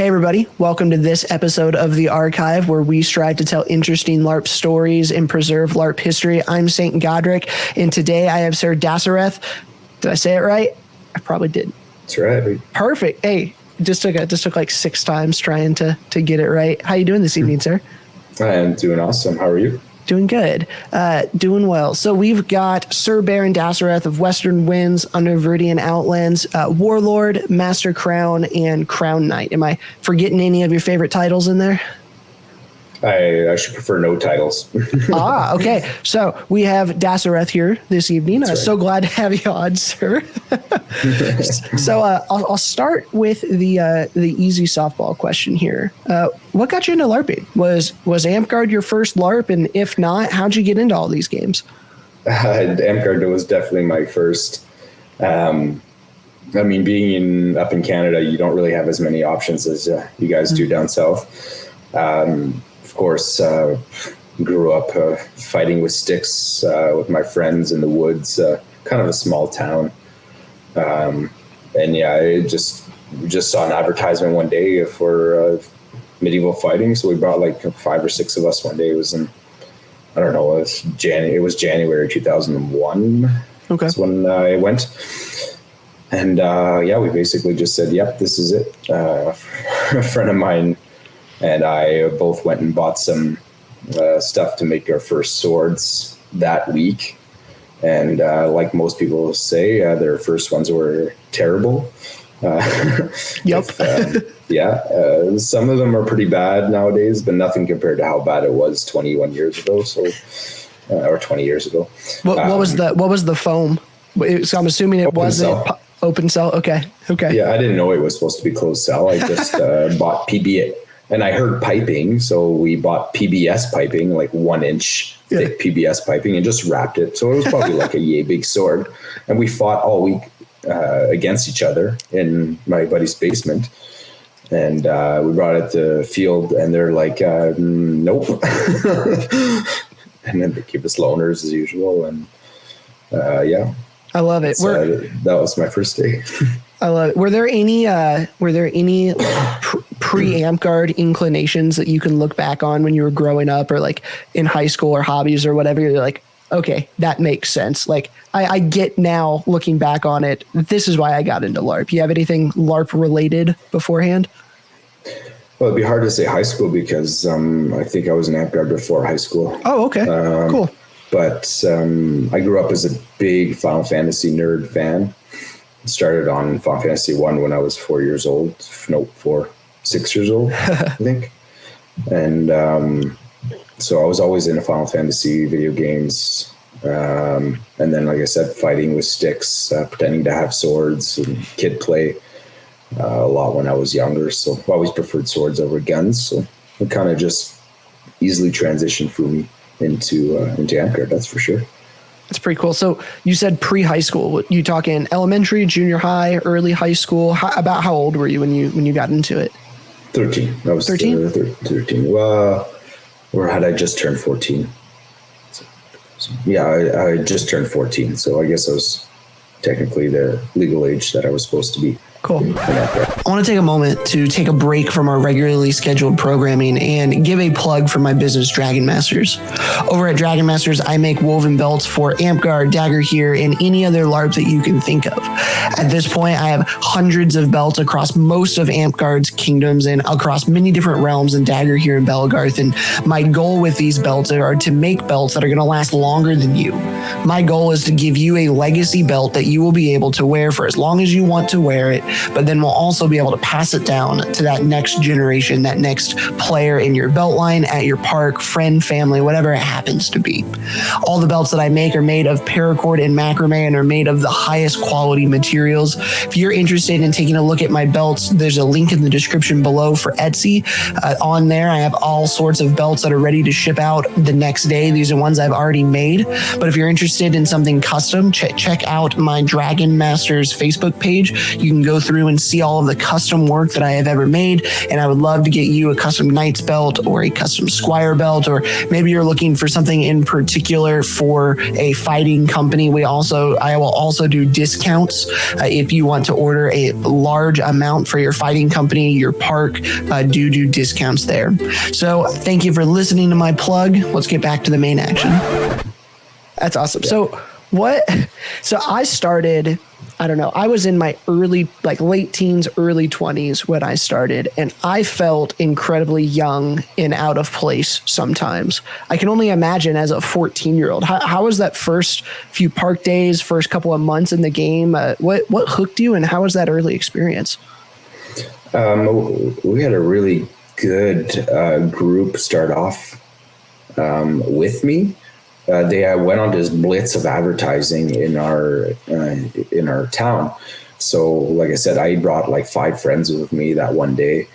Hey everybody, welcome to this episode of The Archive, where we strive to tell interesting LARP stories and preserve LARP history. I'm St. Godric, and today I have Sir Dassureth. Did I say it right? I probably did. That's right. Perfect. Hey, it just took like 6 times trying to get it right. How you doing this evening, sir? I am doing awesome. How are you? Doing good. Doing well. So we've got Sir Baron Dassureth of Western Winds, Under Viridian Outlands, Warlord, Master Crown, and Crown Knight. Am I forgetting any of your favorite titles in there? I should prefer no titles. Okay. So we have Dassureth here this evening. That's right. So glad to have you on, sir. So I'll start with the easy softball question here. What got you into LARPing? Was Amtgard your first LARP? And if not, how'd you get into all these games? Amtgard was definitely my first. I mean, being up in Canada, you don't really have as many options as you guys do down south. Of course, grew up fighting with sticks with my friends in the woods, kind of a small town. And yeah, I just saw an advertisement one day for medieval fighting. So we brought like 5 or 6 of us one day. It was in, I don't know, it was January 2001. Okay. That's when I went. And yeah, we basically just said, yep, this is it. A friend of mine and I both went and bought some stuff to make our first swords that week. And like most people say, their first ones were terrible. Yep. Some of them are pretty bad nowadays, but nothing compared to how bad it was 21 years ago. So, or 20 years ago. What was the foam? So I'm assuming it wasn't open cell. Okay. Yeah, I didn't know it was supposed to be closed cell. I just bought PB. And I heard piping, so we bought PBS piping, like 1-inch thick PBS piping, and just wrapped it. So it was probably like a yay big sword. And we fought all week against each other in my buddy's basement. And we brought it to the field, and they're like, nope. And then they give us loaners as usual. And yeah. I love it. That was my first day. I love it. Were there any pre-Amtgard inclinations that you can look back on when you were growing up or like in high school or hobbies or whatever? You're like, okay, that makes sense. Like I get now looking back on it. This is why I got into LARP. You have anything LARP related beforehand? Well, it'd be hard to say high school because I think I was in Amtgard before high school. Oh, okay. Cool. But I grew up as a big Final Fantasy nerd fan. Started on Final Fantasy 1 when I was 6 years old, I think. And so I was always into Final Fantasy video games. And then, like I said, fighting with sticks, pretending to have swords and kid play a lot when I was younger. So I always preferred swords over guns. So it kind of just easily transitioned for me into Amtgard, that's for sure. That's pretty cool. So you said pre-high school. You talking elementary, junior high, early high school? About how old were you when you got into it? 13. I was 13. 13. Well, or had I just turned 14? So yeah, I just turned 14. So I guess I was technically the legal age that I was supposed to be. Cool. I want to take a moment to take a break from our regularly scheduled programming and give a plug for my business, Dragon Masters. Over at Dragon Masters, I make woven belts for Amtgard, Dagger here, and any other LARP that you can think of. At this point, I have hundreds of belts across most of Amtgard's kingdoms and across many different realms in Dagger here in Belgarth. And my goal with these belts are to make belts that are going to last longer than you. My goal is to give you a legacy belt that you will be able to wear for as long as you want to wear it, but then we'll also be able to pass it down to that next generation, that next player in your belt line, at your park, friend, family, whatever it happens to be. All the belts that I make are made of paracord and macrame and are made of the highest quality materials. If you're interested in taking a look at my belts, there's a link in the description below for Etsy. On there, I have all sorts of belts that are ready to ship out the next day. These are ones I've already made. But if you're interested in something custom, check out my Dragon Masters Facebook page. You can go through and see all of the custom work that I have ever made. And I would love to get you a custom Knight's belt or a custom Squire belt, or maybe you're looking for something in particular for a fighting company. I will also do discounts if you want to order a large amount for your fighting company, your park. Do discounts there. So thank you for listening to my plug. Let's get back to the main action. That's awesome. Yeah. So I started, I don't know, I was in my late teens, early 20s when I started, and I felt incredibly young and out of place sometimes. I can only imagine as a 14-year-old. How was that first few park days, first couple of months in the game? What hooked you, and how was that early experience? We had a really good group start off with me. They went on this blitz of advertising in our town. So, like I said, I brought like 5 friends with me that one day.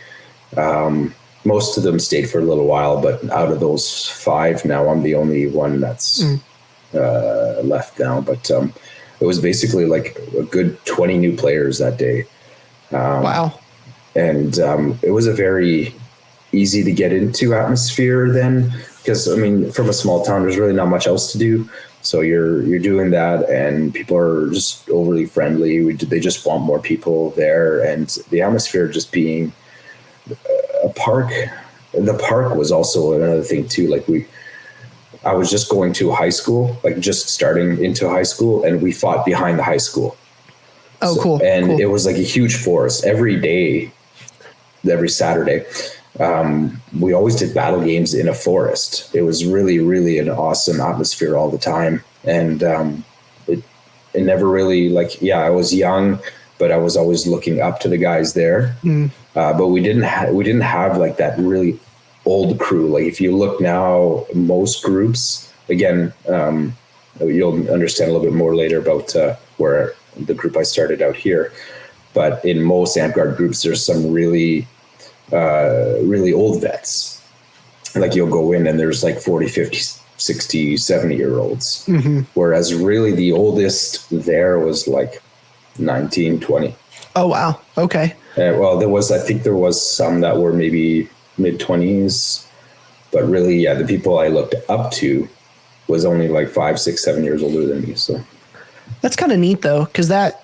Most of them stayed for a little while, but out of those 5, now I'm the only one that's left now. But it was basically like a good 20 new players that day. Wow. And it was a very easy to get into atmosphere then, because I mean, from a small town, there's really not much else to do. So you're doing that, and people are just overly friendly. They just want more people there, and the atmosphere just being a park. The park was also another thing too. Like I was just going to high school, like just starting into high school, and we fought behind the high school. Oh, so, cool. And cool. It was like a huge forest every day, every Saturday. We always did battle games in a forest. It was really, really an awesome atmosphere all the time. And it never really I was young, but I was always looking up to the guys there. But we didn't have like that really old crew. Like if you look now, most groups, again, you'll understand a little bit more later about where the group I started out here. But in most Amtgard groups, there's some really old vets. Like you'll go in and there's like 40, 50, 60, 70-year-olds. Mm-hmm. Whereas really the oldest there was like 19, 20. Oh, wow. Okay. Well, I think there was some that were maybe mid-20s. But really, the people I looked up to was only like 5, 6, 7 years older than me. So that's kind of neat, though, because that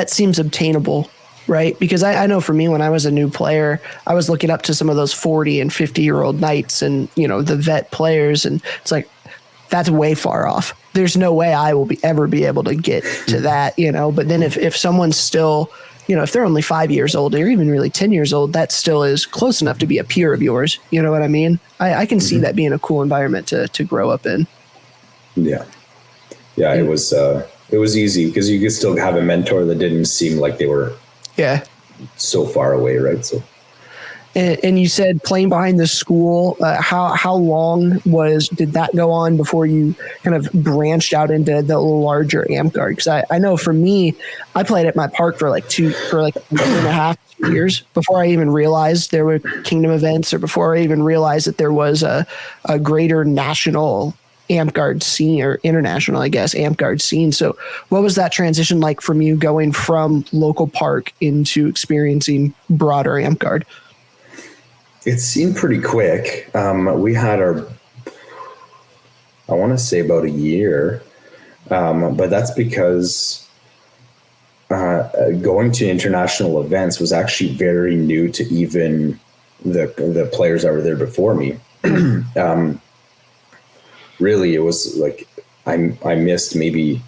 seems obtainable. Right. Because I know for me, when I was a new player, I was looking up to some of those 40 and 50-year-old knights and, the vet players. And it's like, that's way far off. There's no way I will ever be able to get to that, But then if someone's still, if they're only 5 years old or even really 10 years old, that still is close enough to be a peer of yours. You know what I mean? I can see that being a cool environment to grow up in. Yeah. Yeah, it was easy because you could still have a mentor that didn't seem like they were so far away, right? So, and you said playing behind the school. How long did that go on before you kind of branched out into the larger Amtgard? Because I know for me, I played at my park for like 1.5 years before I even realized there were kingdom events, or before I even realized that there was a greater national Amtgard scene, or international, I guess, Amtgard scene. So what was that transition like from you going from local park into experiencing broader Amtgard? It seemed pretty quick. We had I want to say about a year, but that's because going to international events was actually very new to even the players that were there before me. Really, it was like I missed maybe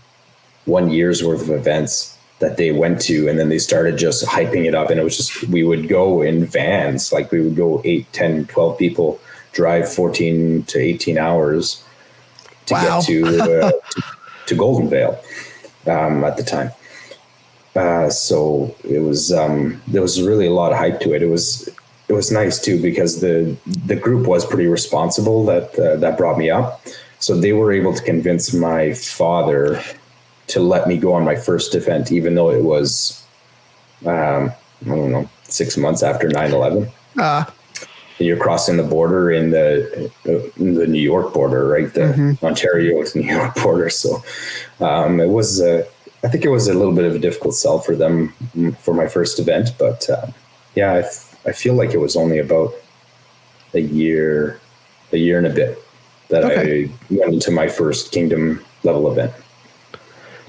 1 year's worth of events that they went to, and then they started just hyping it up. And it was just, we would go in vans, like we would go 8, 10, 12 people, drive 14 to 18 hours to get to Golden Vale at the time. So it was there was really a lot of hype to it. It was nice too, because the group was pretty responsible that brought me up. So they were able to convince my father to let me go on my first event, even though it was, I don't know, 6 months after 9/11. You're crossing the border in the New York border, right? The Ontario to New York border. So it I think it was a little bit of a difficult sell for them for my first event, but yeah, I feel like it was only about a year and a bit that I went into my first Kingdom level event.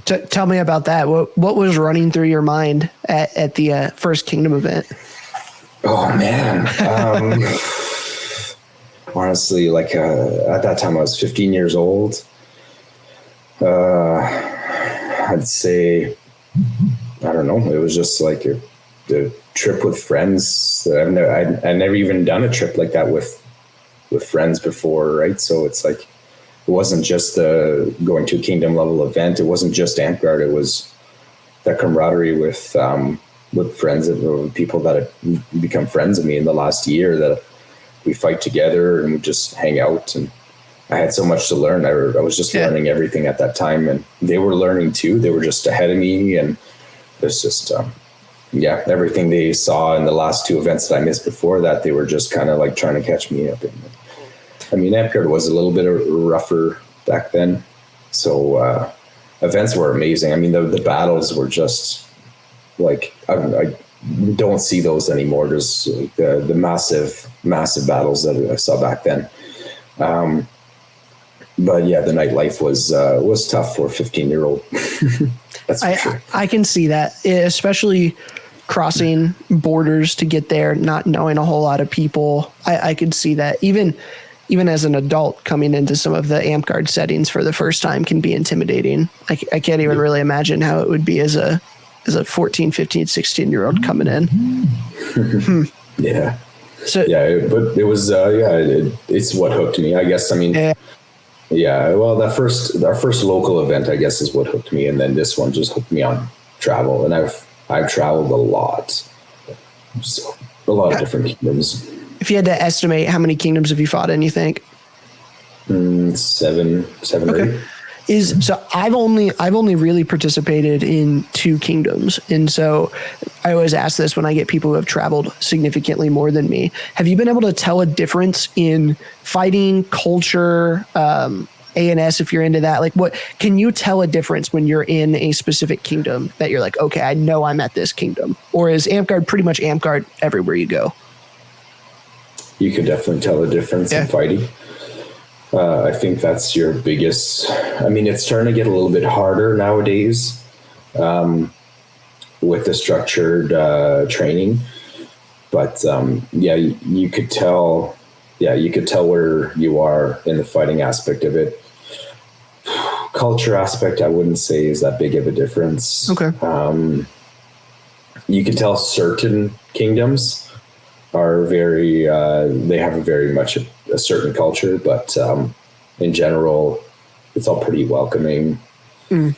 Tell me about that. What was running through your mind at the first Kingdom event? Oh man. Honestly, like at that time I was 15 years old. I'd say, I don't know. It was just like a trip with friends. I'd never even done a trip like that with friends before, right? So it's like, it wasn't just the going to a Kingdom level event. It wasn't just Amtgard. It was that camaraderie with friends and people that have become friends of me in the last year, that we fight together and we just hang out. And I had so much to learn. I was just learning everything at that time, and they were learning too. They were just ahead of me, and it's just, everything they saw in the last two events that I missed before that, they were just kind of like trying to catch me up. And, I mean, Amtgard was a little bit rougher back then, so events were amazing. I mean, the battles were just like, I don't see those anymore. There's the massive battles that I saw back then. But yeah, the nightlife was tough for a 15-year-old. That's for sure. I can see that, especially crossing borders to get there, not knowing a whole lot of people. I could see that even as an adult coming into some of the Amtgard settings for the first time can be intimidating. I can't even really imagine how it would be as a 14, 15, 16-year-old coming in. Yeah. So, yeah, but it was, it's what hooked me, I guess. I mean, well, our first local event, I guess, is what hooked me. And then this one just hooked me on travel. And I've traveled a lot. So a lot of different kingdoms. If you had to estimate, how many kingdoms have you fought in, you think? 7 or 8. So I've only really participated in 2 kingdoms. And so I always ask this when I get people who have traveled significantly more than me. Have you been able to tell a difference in fighting, culture, ANS, if you're into that? Like, what can you tell a difference when you're in a specific kingdom that you're like, okay, I know I'm at this kingdom? Or is Amtgard pretty much Amtgard everywhere you go? You could definitely tell a difference in fighting. I think that's your biggest. I mean, it's starting to get a little bit harder nowadays with the structured training. But you could tell. Yeah, you could tell where you are in the fighting aspect of it. Culture aspect, I wouldn't say is that big of a difference. Okay. You could tell certain kingdoms are very, they have very much a certain culture, but in general, it's all pretty welcoming. Fighting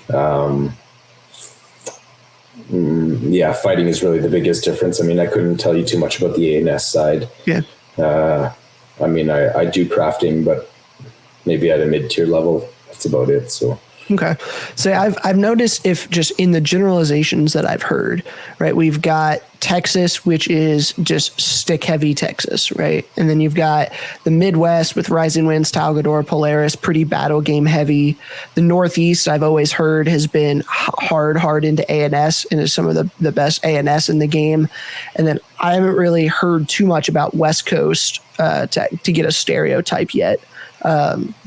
is really the biggest difference. I mean, I couldn't tell you too much about the ANS side. Yeah. I mean, I do crafting, but maybe at a mid-tier level, that's about it. So. Okay. So I've noticed, if just in the generalizations that I've heard, right, we've got Texas, which is just stick heavy Texas, right? And then you've got the Midwest with Rising Winds, Talgador, Polaris, pretty battle game heavy. The Northeast, I've always heard, has been hard into ANS and is some of the best ANS in the game. And then I haven't really heard too much about West Coast to get a stereotype yet.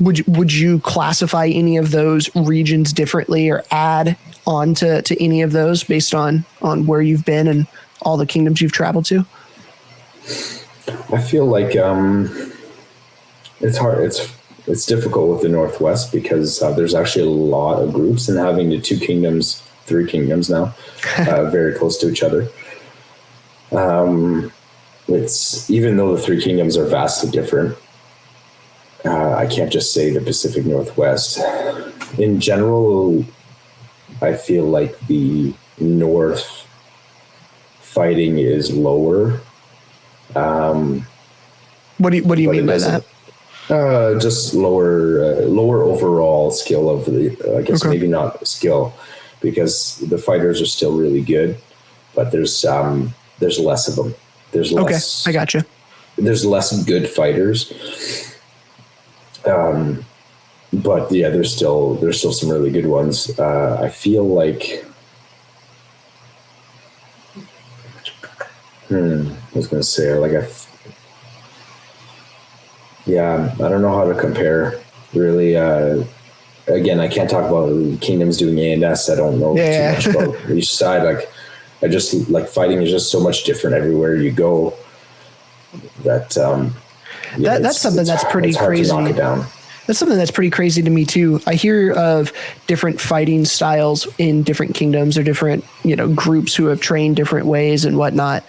Would you classify any of those regions differently or add on to any of those based on where you've been and all the kingdoms you've traveled to? I feel like it's hard. It's difficult with the Northwest because there's actually a lot of groups, and having the 3 kingdoms now, very close to each other. It's, even though the 3 kingdoms are vastly different, I can't just say the Pacific Northwest. In general, I feel like the North fighting is lower. What do you mean by that? Just lower overall skill of the. I guess maybe not skill, because the fighters are still really good, but there's less of them. There's less. Okay, I got you. There's less good fighters. but yeah, there's still some really good ones. I feel like, I was gonna say like I don't know how to compare really. Again, I can't talk about Kingdoms doing A&S. I don't know too much about each side. Like, I just like fighting is just so much different everywhere you go. That that's something that's pretty crazy. To knock it down. That's something that's pretty crazy to me too. I hear of different fighting styles in different kingdoms or different, groups who have trained different ways and whatnot.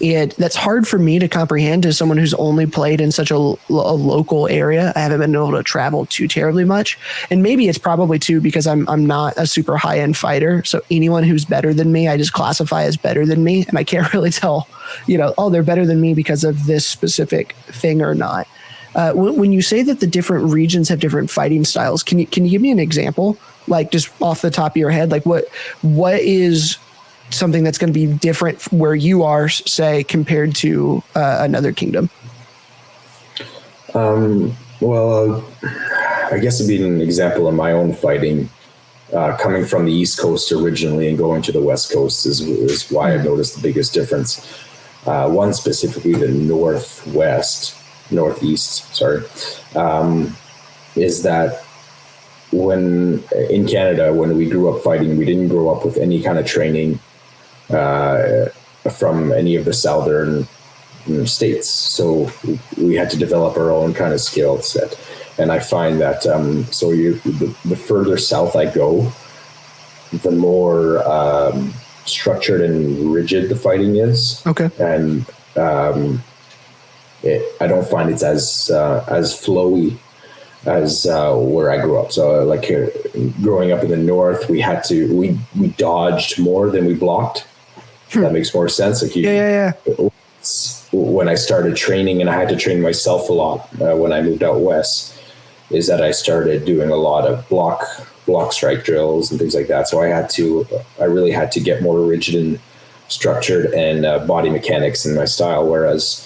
And that's hard for me to comprehend as someone who's only played in such a local area. I haven't been able to travel too terribly much. And maybe it's probably too because I'm not a super high end fighter. So anyone who's better than me, I just classify as better than me. And I can't really tell, they're better than me because of this specific thing or not. When you say that the different regions have different fighting styles, can you give me an example, like just off the top of your head? Like what is something that's going to be different where you are, say, compared to another kingdom? Well, I guess it'd be an example of my own fighting. Coming from the East Coast originally and going to the West Coast is why I've noticed the biggest difference. One specifically, the Northeast, is that when in Canada, when we grew up fighting, we didn't grow up with any kind of training from any of the southern states. So we had to develop our own kind of skill set. And I find that the further south I go, the more structured and rigid the fighting is. Okay. And I don't find it's as flowy as where I grew up. So like growing up in the North, we dodged more than we blocked. That makes more sense. Like when I started training, and I had to train myself a lot when I moved out west, is that I started doing a lot of block strike drills and things like that. So I really had to get more rigid and structured and body mechanics in my style. Whereas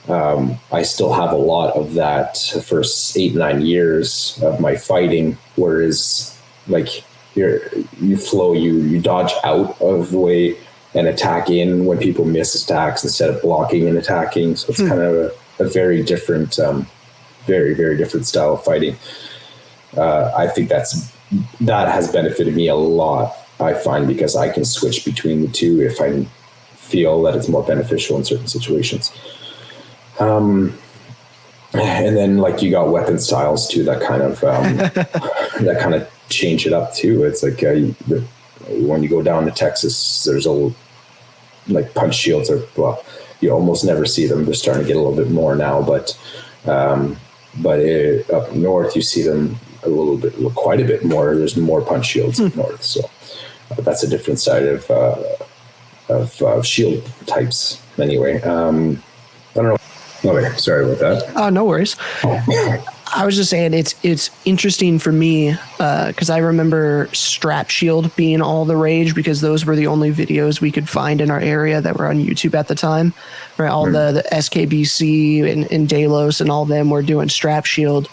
I still have a lot of that first 8-9 years of my fighting, whereas like you flow, you dodge out of the way and attack in when people miss attacks instead of blocking and attacking. So it's kind of a very different, very, very different style of fighting. I think that has benefited me a lot, I find, because I can switch between the two if I feel that it's more beneficial in certain situations. And then like you got weapon styles too, that kind of change it up too. It's like when you go down to Texas, there's like punch shields you almost never see them. They're starting to get a little bit more now, but up north you see them quite a bit more. There's more punch shields up north, so that's a different side of shield types. Anyway, I don't know. Okay, sorry about that. Oh, no worries. I was just saying it's interesting for me because I remember strap shield being all the rage because those were the only videos we could find in our area that were on YouTube at the time. Right, all the SKBC and Delos and all of them were doing strap shield,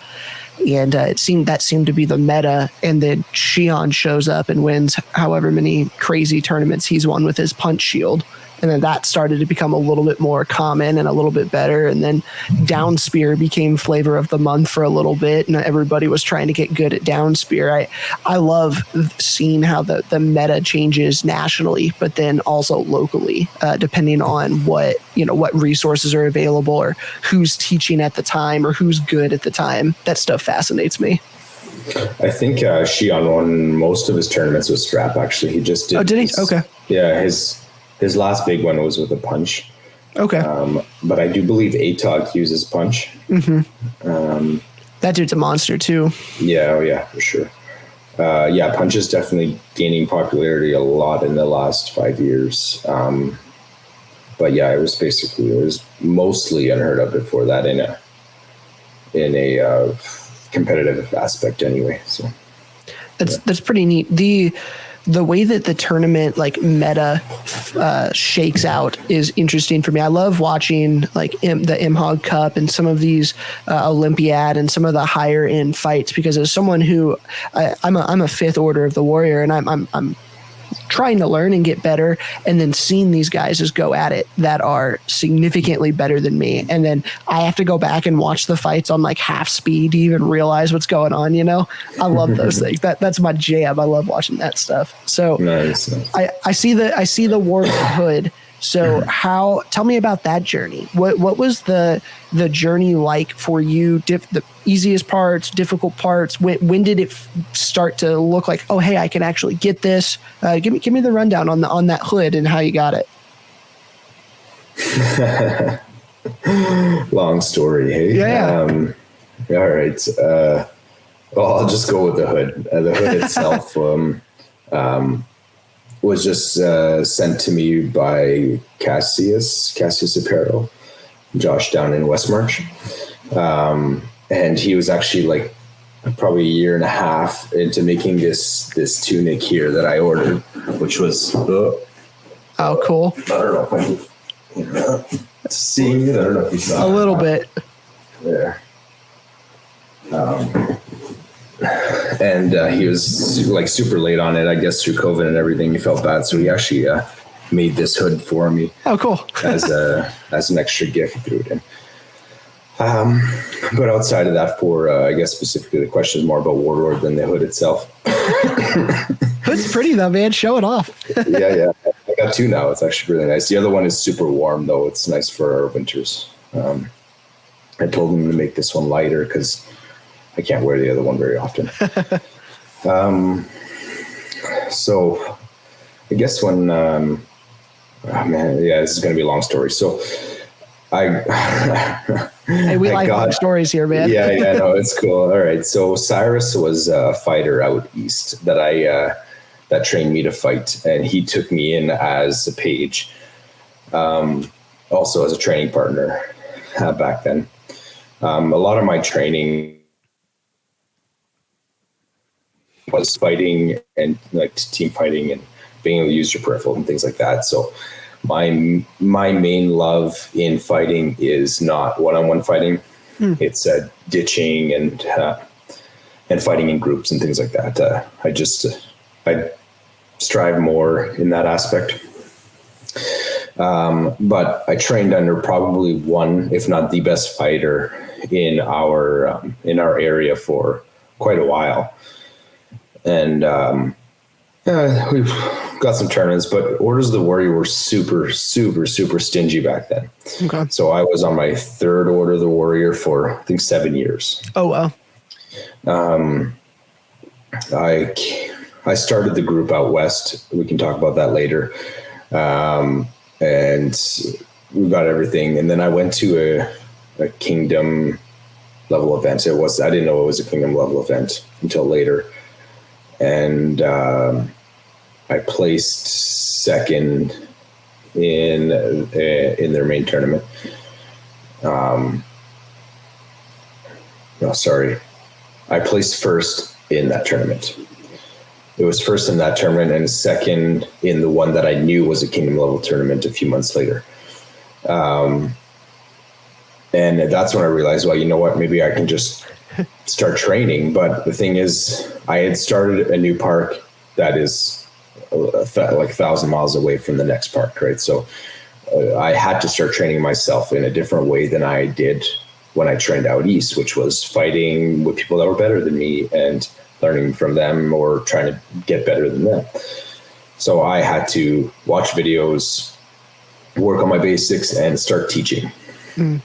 and it seemed to be the meta. And then Shion shows up and wins however many crazy tournaments he's won with his punch shield. And then that started to become a little bit more common and a little bit better. And then down spear became flavor of the month for a little bit. And everybody was trying to get good at down spear. I love seeing how the meta changes nationally, but then also locally, depending on what resources are available or who's teaching at the time or who's good at the time. That stuff fascinates me. I think Shion won most of his tournaments with strap, actually. He just did. Oh, did he? Okay. Yeah, his last big one was with a punch. Okay. But I do believe ATOG uses punch. Mm-hmm. That dude's a monster too. Yeah, oh yeah, for sure. Punch is definitely gaining popularity a lot in the last 5 years. But yeah, it was mostly unheard of before that in a competitive aspect anyway. So that's pretty neat. the way that the tournament like meta shakes out is interesting for me. I love watching like the Imhog Cup and some of these Olympiad and some of the higher end fights, because as someone who I'm a fifth order of the warrior, and I'm trying to learn and get better, and then seeing these guys just go at it that are significantly better than me, and then I have to go back and watch the fights on like half speed to even realize what's going on. I love those things. That's my jam. I love watching that stuff. So nice. I see the Warlord hood. So tell me about that journey. What was the journey like for you? The easiest parts, difficult parts. When did it start to look like, oh, hey, I can actually get this? Give me the rundown on that hood and how you got it. Long story, hey? Yeah. All right. Well, I'll just go with the hood. The hood itself was just sent to me by Cassius Apparel, Josh down in Westmarch. And he was actually like probably a year and a half into making this tunic here that I ordered, which was oh, cool. I don't know if I can seeing it. I don't know if you saw a little bit there. And he was like super late on it, I guess, through COVID and everything. He felt bad, so he actually made this hood for me. Oh, cool. as an extra gift. He threw it in. But outside of that, for I guess specifically the question is more about Warlord than the hood itself. Hood's pretty though, man. Show it off. Yeah. I got two now. It's actually really nice. The other one is super warm though. It's nice for our winters. I told him to make this one lighter because I can't wear the other one very often. So I guess when, this is going to be a long story. So hey, we like long stories here, man. Yeah, no, it's cool. All right. So Cyrus was a fighter out east that trained me to fight, and he took me in as a page, also as a training partner back then. A lot of my training was fighting and like team fighting and being able to use your peripheral and things like that. So my main love in fighting is not one-on-one fighting. It's ditching and fighting in groups and things like that. I strive more in that aspect. But I trained under probably one, if not the best fighter in our area for quite a while. And we've got some tournaments, but Orders of the Warrior were super, super, super stingy back then. Okay. So I was on my third Order of the Warrior for, I think, 7 years. Oh, wow. I started the group out west. We can talk about that later. And we got everything. And then I went to a kingdom level event. I didn't know it was a kingdom level event until later. And I placed second in their main tournament. I placed first in that tournament. It was first in that tournament and second in the one that I knew was a kingdom level tournament a few months later. And that's when I realized, well, you know what, maybe I can just start training. But the thing is, I had started a new park that is like 1,000 miles away from the next park, right? So I had to start training myself in a different way than I did when I trained out east, which was fighting with people that were better than me and learning from them or trying to get better than them. So I had to watch videos, work on my basics, and start teaching. And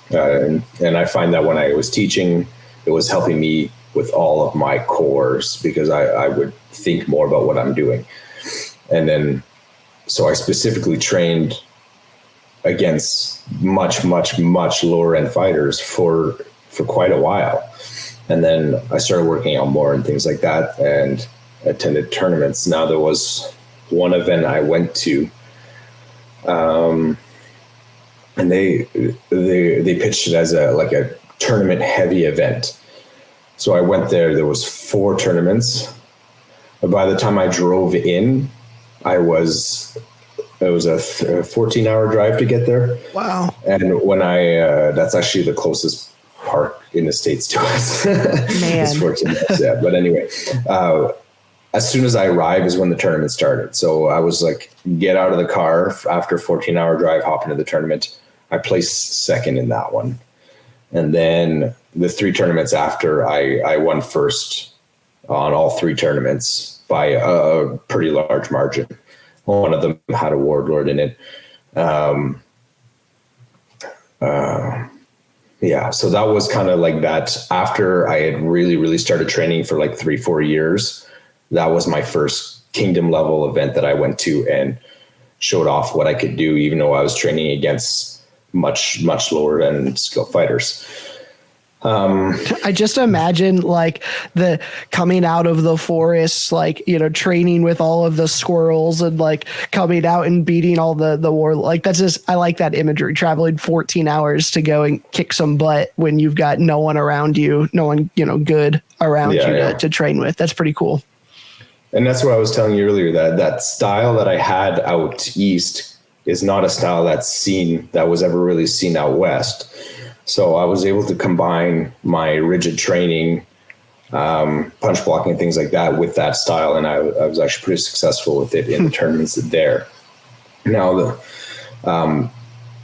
I find that when I was teaching, it was helping me with all of my cores because I would think more about what I'm doing. And then, so I specifically trained against much, much, much lower end fighters for quite a while. And then I started working out more and things like that and attended tournaments. Now there was one event I went to, and they pitched it as a tournament heavy event. So I went there. There was 4 tournaments. by the time I drove in, it was a 14-hour drive to get there. Wow. And when that's actually the closest park in the States to us. Man. It's 14 minutes, yeah. But anyway, as soon as I arrived is when the tournament started. So I was like, get out of the car after a 14-hour drive, hop into the tournament. I placed second in that one. And then the 3 tournaments after, I won first on all 3 tournaments by a pretty large margin. One of them had a Warlord in it. Yeah, so that was kind of like that. After I had really, really started training for like 3-4 years, that was my first kingdom level event that I went to and showed off what I could do, even though I was training against much, much lower end skill fighters. I just imagine like the coming out of the forest, like, you know, training with all of the squirrels and like coming out and beating all the war. Like that's just, I like that imagery, traveling 14 hours to go and kick some butt when you've got no one around you, no one, you know, good around to train with. That's pretty cool. And that's what I was telling you earlier, that style that I had out east is not a style that was ever really seen out west. So I was able to combine my rigid training, punch blocking and things like that with that style. And I was actually pretty successful with it in the tournaments there. Now,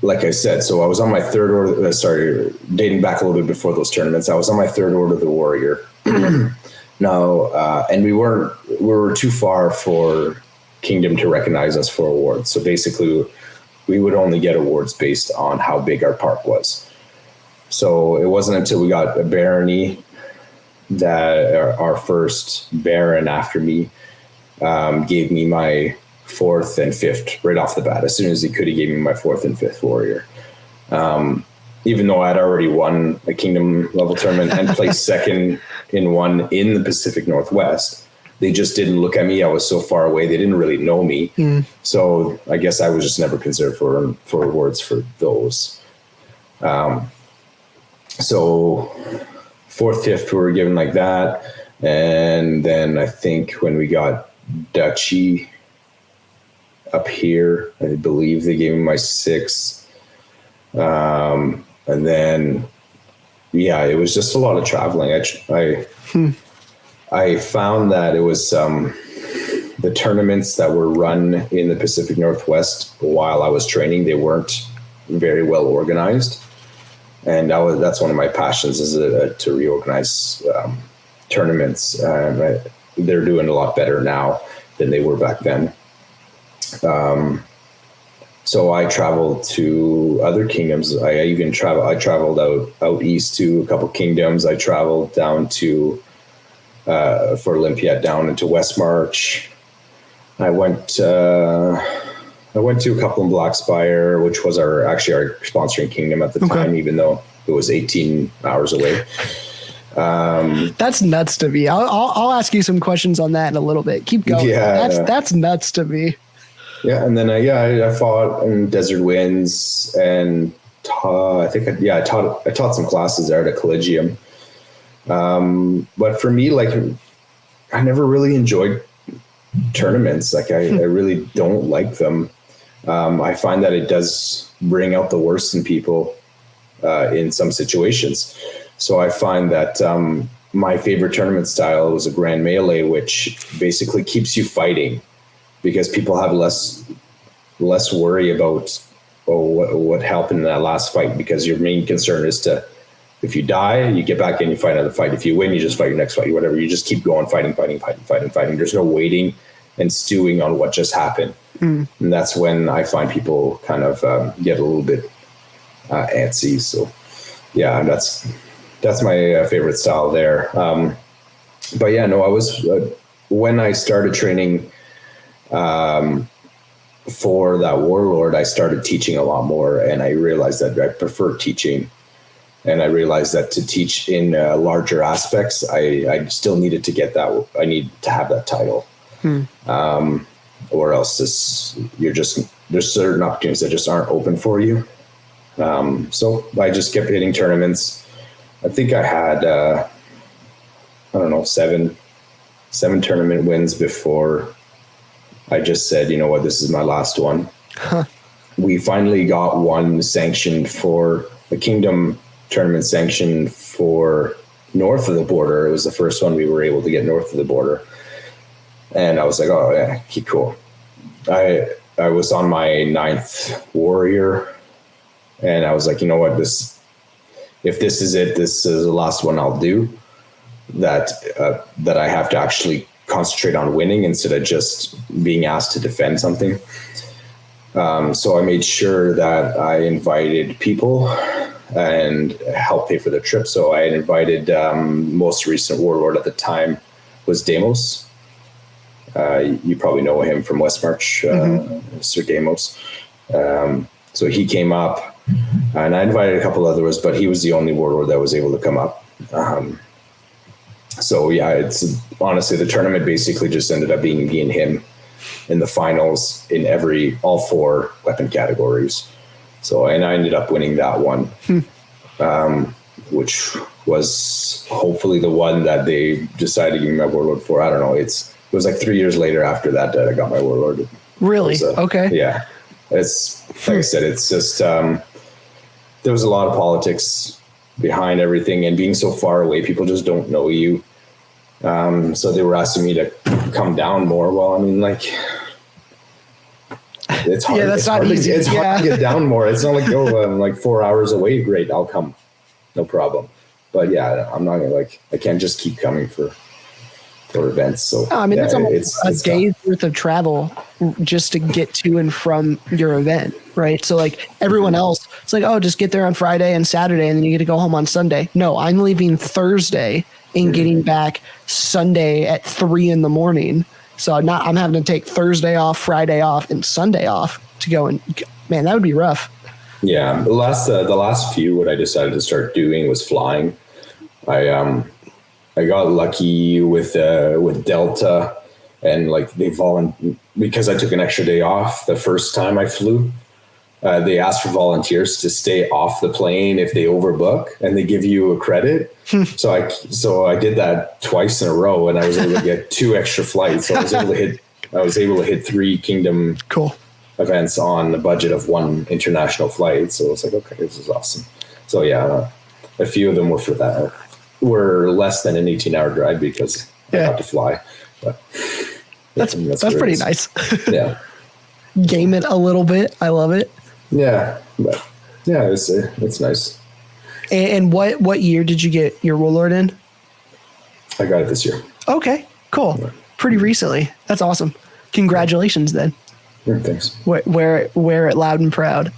like I said, so I was on my third order, dating back a little bit before those tournaments, I was on my third order of the warrior. Now, and we were too far for Kingdom to recognize us for awards. So basically we would only get awards based on how big our park was. So it wasn't until we got a barony that our first baron after me gave me my 4th and 5th right off the bat. As soon as he could, he gave me my 4th and 5th warrior. Even though I'd already won a kingdom level tournament and placed second in one in the Pacific Northwest, they just didn't look at me. I was so far away. They didn't really know me. So I guess I was just never considered for awards for those. So 4th, 5th, we were given like that. And then I think when we got Duchy up here, I believe they gave me my 6th. And then, yeah, it was just a lot of traveling. I found that it was the tournaments that were run in the Pacific Northwest while I was training, they weren't very well organized. And that's one of my passions is to reorganize tournaments. They're doing a lot better now than they were back then. So I traveled to other kingdoms. I traveled out east to a couple kingdoms. I traveled down to for Olympiad down into Westmarch. I went to a couple in Blackspire, which was our sponsoring kingdom at the time, even though it was 18 hours away. That's nuts to me. I'll ask you some questions on that in a little bit. Keep going. Yeah, that's nuts to me. Yeah, and then I fought in Desert Winds, and I taught some classes there at a collegium. But for me, like, I never really enjoyed tournaments. Like, I really don't like them. I find that it does bring out the worst in people in some situations. So I find that my favorite tournament style was a grand melee, which basically keeps you fighting because people have less worry about what happened in that last fight, because your main concern is if you die, you get back in, you fight another fight. If you win, you just fight your next fight, whatever. You just keep going, fighting. There's no waiting and stewing on what just happened. And that's when I find people kind of get a little bit antsy. So yeah, that's my favorite style there. But yeah, no, I was when I started training for that Warlord, I started teaching a lot more, and I realized that I prefer teaching. And I realized that to teach in larger aspects, I still needed to get that. I need to have that title, or else there's certain opportunities that just aren't open for you. So I just kept hitting tournaments. I think I had 7 7 tournament wins before I just said, you know what, this is my last one. Huh. We finally got one sanctioned for the Kingdom tournament sanctioned for north of the border. It was the first one we were able to get north of the border. And I was like, oh yeah, cool. I was on my 9th warrior, and I was like, you know what, if this is it, this is the last one I'll do, that I have to actually concentrate on winning instead of just being asked to defend something. So I made sure that I invited people and helped pay for the trip. So I had invited, most recent warlord at the time was Demos. You probably know him from Westmarch, Sir Demos. So he came up, and I invited a couple others, but he was the only warlord that was able to come up. So yeah, it's honestly, the tournament basically just ended up being me and him in the finals in all 4 weapon categories. So, and I ended up winning that one, which was hopefully the one that they decided to give me my warlord for. I don't know. It was like 3 years later after that I got my warlord. Really? Okay. Yeah. It's like I said, it's just, there was a lot of politics behind everything, and being so far away, people just don't know you. So they were asking me to come down more. Well, I mean, like, it's hard. Yeah, that's not easy. It's hard to get down more. It's not like, I'm like 4 hours away. Great, I'll come. No problem. But yeah, I'm not gonna, like, I can't just keep coming for events. So I mean, yeah, it's almost a day's worth of travel just to get to and from your event, right? So like everyone else, it's like, oh, just get there on Friday and Saturday, and then you get to go home on Sunday. No, I'm leaving Thursday and getting back Sunday at 3 a.m. So I'm having to take Thursday off, Friday off, and Sunday off to go. And man, that would be rough. Yeah, the last few, what I decided to start doing was flying. I got lucky with Delta, and like because I took an extra day off the first time I flew. They asked for volunteers to stay off the plane if they overbook, and they give you a credit. So I did that twice in a row, and I was able to get 2 extra flights. So I was able to hit 3 Kingdom events on the budget of 1 international flight. So I was like, okay, this is awesome. So yeah, a few of them were less than an 18-hour drive because I got to fly. But that's pretty nice. Yeah. Game it a little bit. I love it. Yeah. But yeah, it's nice. And what year did you get your warlord in? I got it this year. Okay, cool. Yeah. Pretty recently. That's awesome. Congratulations then. Yeah, thanks. Wear it loud and proud.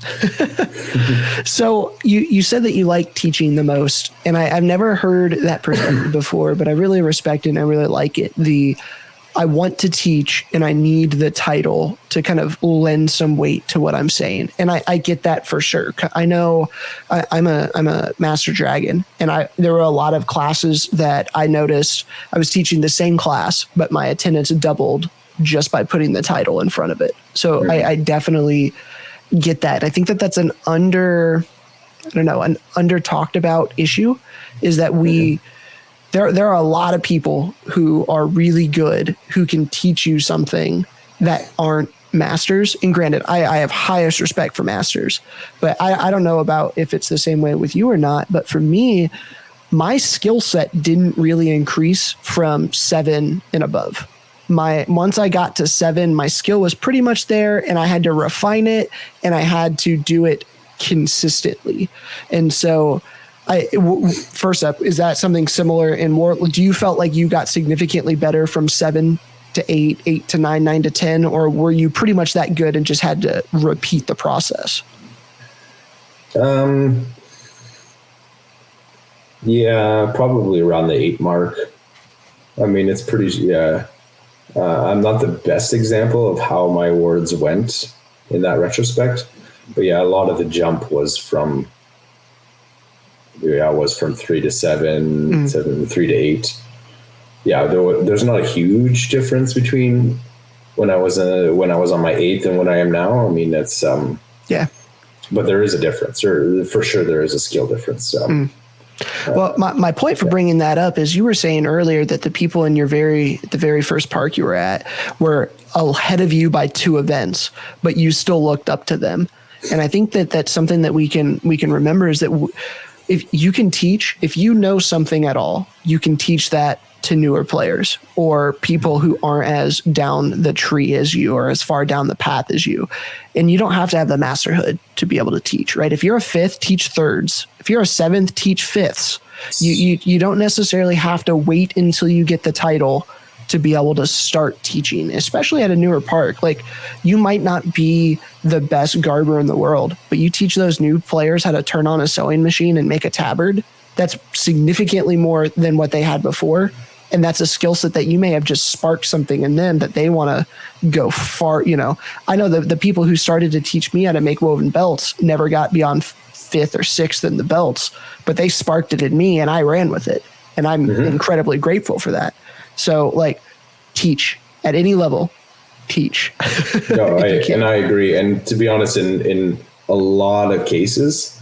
So you said that you like teaching the most, and I've never heard that perspective before, but I really respect it and I really like it. I want to teach and I need the title to kind of lend some weight to what I'm saying. And I get that for sure. I know I'm a master dragon, and there were a lot of classes that I noticed I was teaching the same class, but my attendance doubled just by putting the title in front of it. So I definitely get that. I think that that's an under talked about issue, is that there are a lot of people who are really good who can teach you something that aren't masters. And granted, I have highest respect for masters, but I don't know about if it's the same way with you or not. But for me, my skill set didn't really increase from 7 and above. Once I got to 7, my skill was pretty much there, and I had to refine it, and I had to do it consistently. And so first up, is that something similar in Warlord? Do you felt like you got significantly better from 7 to 8, 8 to 9, 9 to 10, or were you pretty much that good and just had to repeat the process? Yeah, probably around the 8 mark. I mean, it's pretty, yeah. I'm not the best example of how my words went in that retrospect, but yeah, a lot of the jump was from 3 to 7, 3 to 8. Yeah, there's not a huge difference between when I was on my 8th and when I am now. I mean, it's but there is a difference, or for sure there is a skill difference. Well, my point for bringing that up is you were saying earlier that the people in the very first park you were at were ahead of you by 2 events, but you still looked up to them. And I think that that's something that we can remember is that if you can teach, if you know something at all, you can teach that to newer players or people who aren't as down the tree as you or as far down the path as you. And you don't have to have the masterhood to be able to teach, right? If you're a 5th, teach 3rds. If you're a 7th, teach 5ths. You don't necessarily have to wait until you get the title to be able to start teaching, especially at a newer park. Like, you might not be the best garber in the world, but you teach those new players how to turn on a sewing machine and make a tabard. That's significantly more than what they had before. And that's a skill set that you may have just sparked something in them that they want to go far. I know the people who started to teach me how to make woven belts never got beyond 5th or 6th in the belts, but they sparked it in me and I ran with it. And I'm incredibly grateful for that. So, like, teach at any level, teach. No, I agree. And to be honest, in a lot of cases,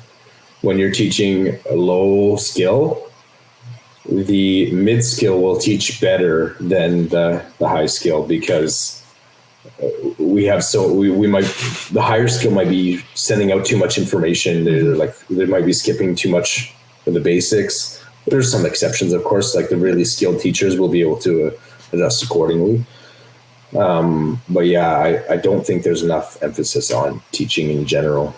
when you're teaching a low skill, the mid skill will teach better than the high skill, because we might, the higher skill might be sending out too much information. They might be skipping too much of the basics. There's some exceptions, of course, like the really skilled teachers will be able to adjust accordingly. But yeah, I don't think there's enough emphasis on teaching in general.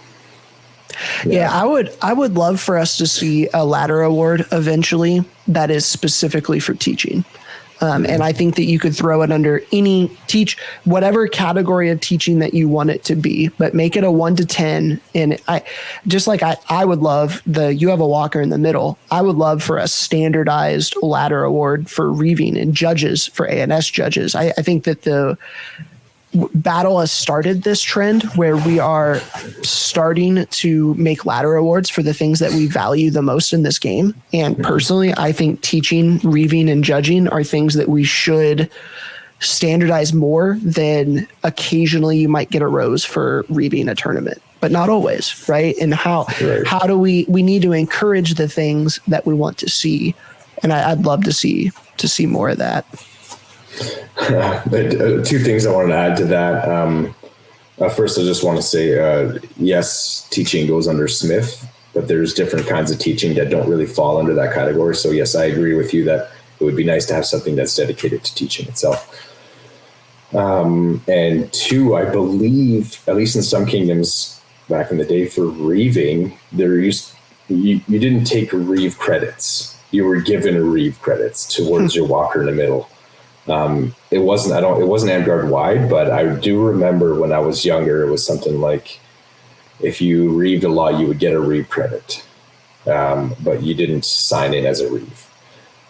Yeah, I would love for us to see a ladder award eventually that is specifically for teaching. And I think that you could throw it under whatever category of teaching that you want it to be, but make it a 1 to 10. And I would love you have a walker in the middle. I would love for a standardized ladder award for reaving and judges for ANS judges. I think that the Battle has started this trend where we are starting to make ladder awards for the things that we value the most in this game. And personally, I think teaching, reaving, and judging are things that we should standardize more than occasionally you might get a rose for reaving a tournament, but not always, right? And how do we need to encourage the things that we want to see. And I'd love to see more of that. 2 things I wanted to add to that. First, I just want to say, yes, teaching goes under Smith, but there's different kinds of teaching that don't really fall under that category. So yes, I agree with you that it would be nice to have something that's dedicated to teaching itself. And 2, I believe, at least in some kingdoms back in the day, for reaving, you didn't take reave credits. You were given reave credits towards your walker in the middle. It wasn't Amtgard wide, but I do remember when I was younger, it was something like if you reaved a lot, you would get a reave credit, but you didn't sign in as a reave.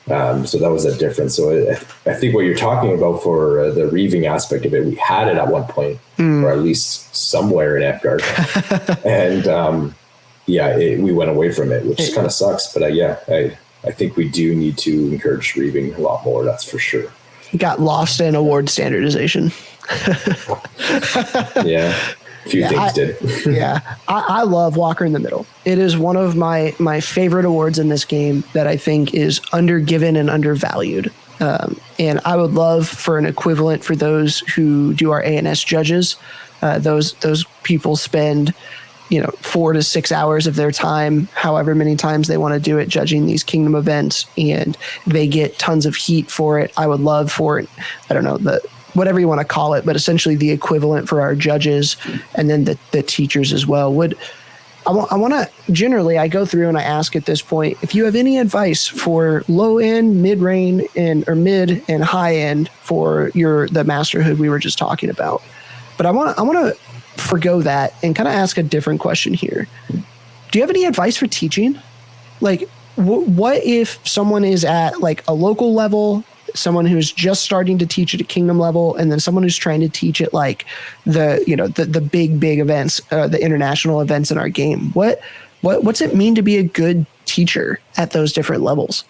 So that was a difference. So I think what you're talking about for the reaving aspect of it, we had it at one point, or at least somewhere in Amtgard, and we went away from it, which kind of sucks. But I think we do need to encourage reaving a lot more. That's for sure. Got lost in award standardization. Yeah, a few things did. I love Walker in the Middle. It is one of my favorite awards in this game that I think is undergiven and undervalued. And I would love for an equivalent for those who do our ANS judges. Those people spend 4 to 6 hours of their time, however many times they want to do it, judging these kingdom events, and they get tons of heat for it. I would love for it, I don't know, whatever you want to call it, but essentially the equivalent for our judges and then the teachers as well. I want to generally, I go through and I ask at this point, if you have any advice for low end, mid range, or mid and high end for the masterhood we were just talking about. But I want to forgo that and kind of ask a different question here. Do you have any advice for teaching? Like, what if someone is at like a local level, someone who's just starting to teach at a kingdom level, and then someone who's trying to teach at like the big events, the international events in our game? What's it mean to be a good teacher at those different levels?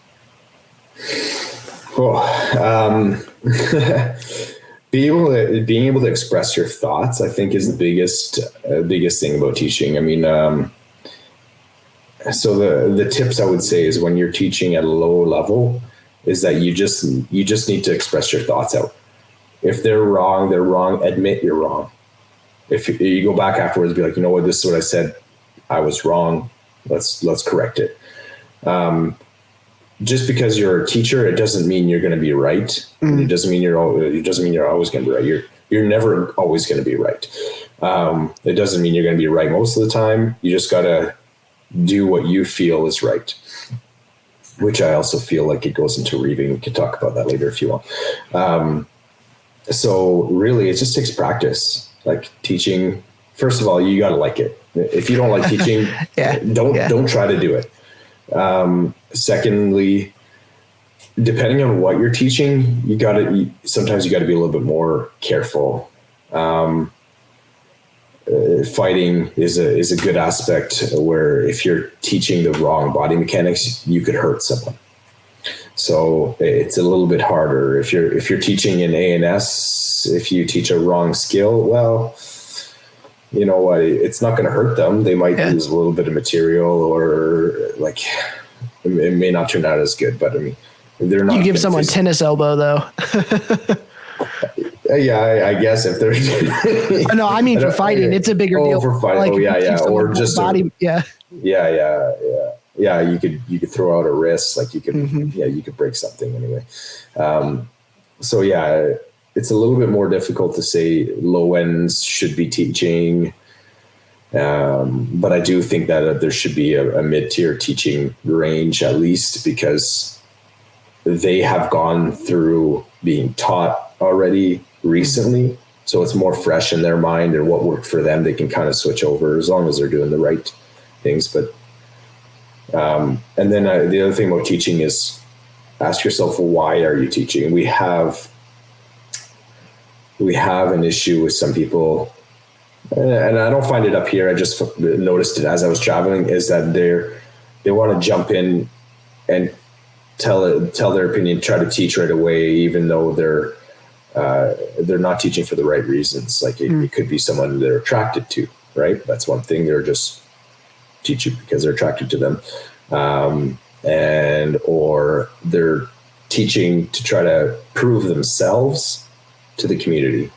Being able to express your thoughts, I think, is the biggest thing about teaching. I mean, So the tips I would say is when you're teaching at a low level is that you just need to express your thoughts out. If they're wrong, they're wrong. Admit you're wrong. If you go back afterwards, be like, you know what, this is what I said. I was wrong. Let's correct it. Just because you're a teacher, it doesn't mean you're going to be right. It doesn't mean you're always going to be right. You're never always going to be right. It doesn't mean you're going to be right most of the time. You just got to do what you feel is right, which I also feel like it goes into reading. We can talk about that later if you want. So really, it just takes practice. Like teaching, first of all, you got to like it. If you don't like teaching, don't try to do it. Secondly, depending on what you're teaching, sometimes you got to be a little bit more careful. Fighting is a good aspect where if you're teaching the wrong body mechanics, you could hurt someone. So it's a little bit harder if you're teaching in A&S. If you teach a wrong skill, well, you know what? It's not going to hurt them. They might lose a little bit of material, or like it may not turn out as good. But I mean, they're not. You give someone tennis elbow though. Yeah, I guess if they're. No, I mean for fighting, it's a bigger deal. For fighting, like, or just body. Yeah. You could throw out a wrist, like you could, you could break something anyway. So yeah, it's a little bit more difficult to say low ends should be teaching. But I do think that there should be a mid-tier teaching range at least, because they have gone through being taught already recently. So it's more fresh in their mind, and what worked for them, they can kind of switch over as long as they're doing the right things. But, and then the other thing about teaching is ask yourself, why are you teaching? We have an issue with some people, and I don't find it up here. I just noticed it as I was traveling, is that they want to jump in and tell their opinion, try to teach right away, even though they're not teaching for the right reasons. Like it could be someone they're attracted to, right? That's one thing. They're just teaching because they're attracted to them. Or they're teaching to try to prove themselves to the community,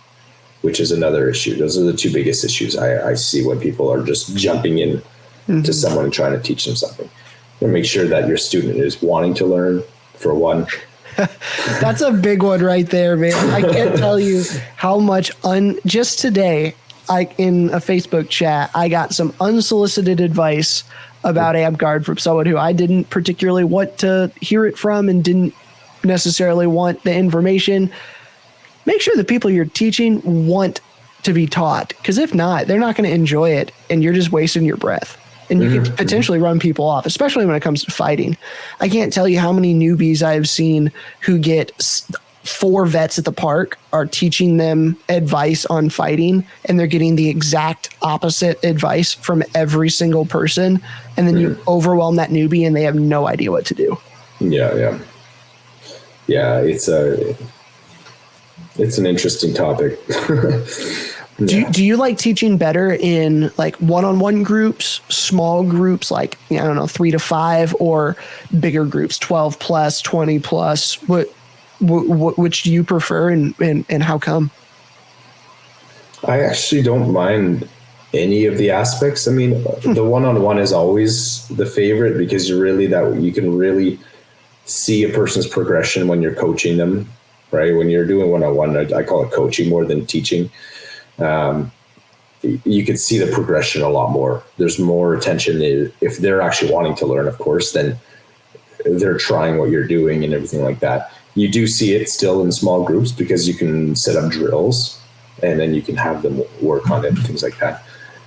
which is another issue. Those are the two biggest issues I see when people are just jumping in to someone and trying to teach them something. You make sure that your student is wanting to learn, for one. That's a big one right there, man. I can't tell you how much just today, in a Facebook chat, I got some unsolicited advice about Amtgard from someone who I didn't particularly want to hear it from and didn't necessarily want the information. Make sure the people you're teaching want to be taught, because if not, they're not going to enjoy it, and you're just wasting your breath. And you can potentially run people off, especially when it comes to fighting. I can't tell you how many newbies I've seen who get 4 vets at the park are teaching them advice on fighting, and they're getting the exact opposite advice from every single person. And then you overwhelm that newbie and they have no idea what to do. Yeah. It's an interesting topic. Do you like teaching better in like one-on-one groups, small groups, like, 3 to 5, or bigger groups, 12 plus, 20 plus? Which do you prefer, and how come? I actually don't mind any of the aspects. I mean, the one-on-one is always the favorite, because you can really see a person's progression when you're coaching them, right? When you're doing one-on-one, I call it coaching more than teaching. You could see the progression a lot more. There's more attention if they're actually wanting to learn, of course, then they're trying what you're doing and everything like that. You do see it still in small groups, because you can set up drills and then you can have them work on it and things like that.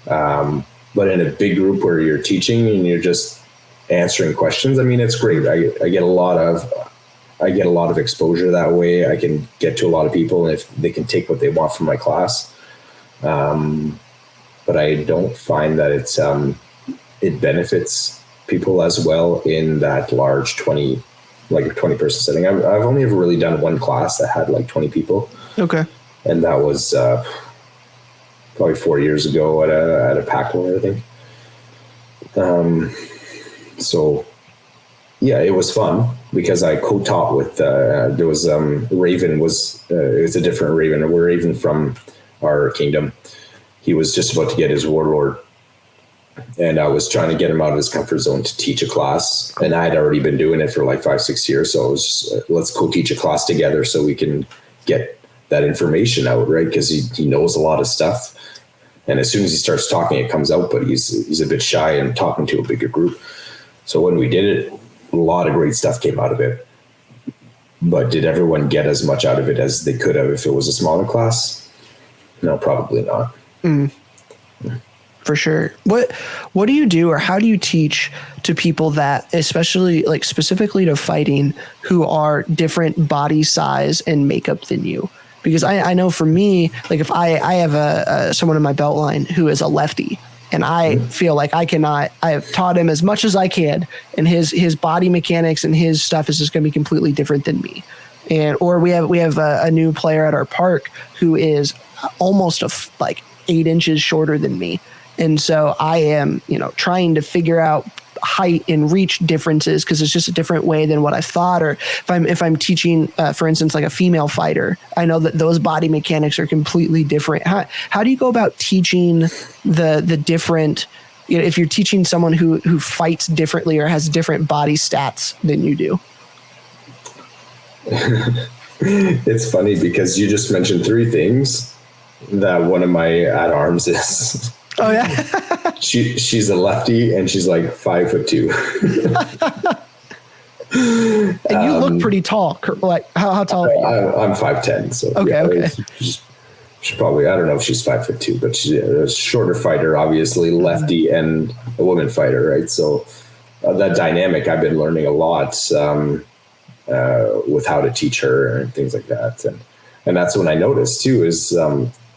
But in a big group where you're teaching and you're just answering questions, I mean, it's great. I get a lot of exposure that way. I can get to a lot of people, and if they can take what they want from my class. But I don't find that it benefits people as well in that large 20 person setting. I've only ever really done one class that had like 20 people. Okay. And that was probably 4 years ago at a PAC one, I think. So yeah, it was fun because I co-taught with, there was, Raven was, it was a different Raven, a Raven from our kingdom. He was just about to get his Warlord, and I was trying to get him out of his comfort zone to teach a class. And I had already been doing it for like 5-6 years. So it was just, let's co-teach a class together so we can get that information out, right? Because he knows a lot of stuff. And as soon as he starts talking, it comes out, but he's a bit shy and talking to a bigger group. So when we did it, a lot of great stuff came out of it. But did everyone get as much out of it as they could have if it was a smaller class? No, probably not. For sure. What do you do, or how do you teach to people that, especially like specifically to fighting, who are different body size and makeup than you? Because I know for me, like if I have someone in my belt line who is a lefty, and I feel like I have taught him as much as I can, and his body mechanics and his stuff is just going to be completely different than me. Or we have a new player at our park who is almost like 8 inches shorter than me. And so I am, trying to figure out height and reach differences because it's just a different way than what I thought. Or if I'm teaching, for instance, like a female fighter, I know that those body mechanics are completely different. How do you go about teaching the different, if you're teaching someone who fights differently or has different body stats than you do? It's funny because you just mentioned 3 things that one of my at arms is. Oh yeah. She's a lefty and she's like 5'2". And you look pretty tall. Like how tall are you? I'm 5'10". So okay. She's probably, I don't know if she's 5'2", but she's a shorter fighter, obviously lefty and a woman fighter, right? So that dynamic I've been learning a lot with how to teach her and things like that, and that's when I noticed too is.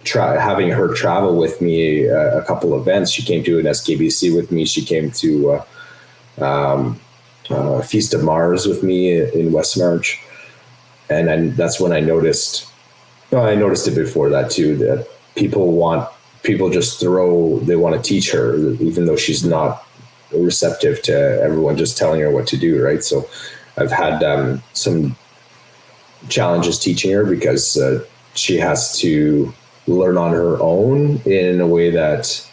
Having her travel with me a couple events. She came to an SKBC with me. She came to Feast of Mars with me in West March. And that's when I noticed, I noticed it before that too, that people want to teach her, even though she's not receptive to everyone just telling her what to do, right? So I've had some challenges teaching her because she has to learn on her own in a way that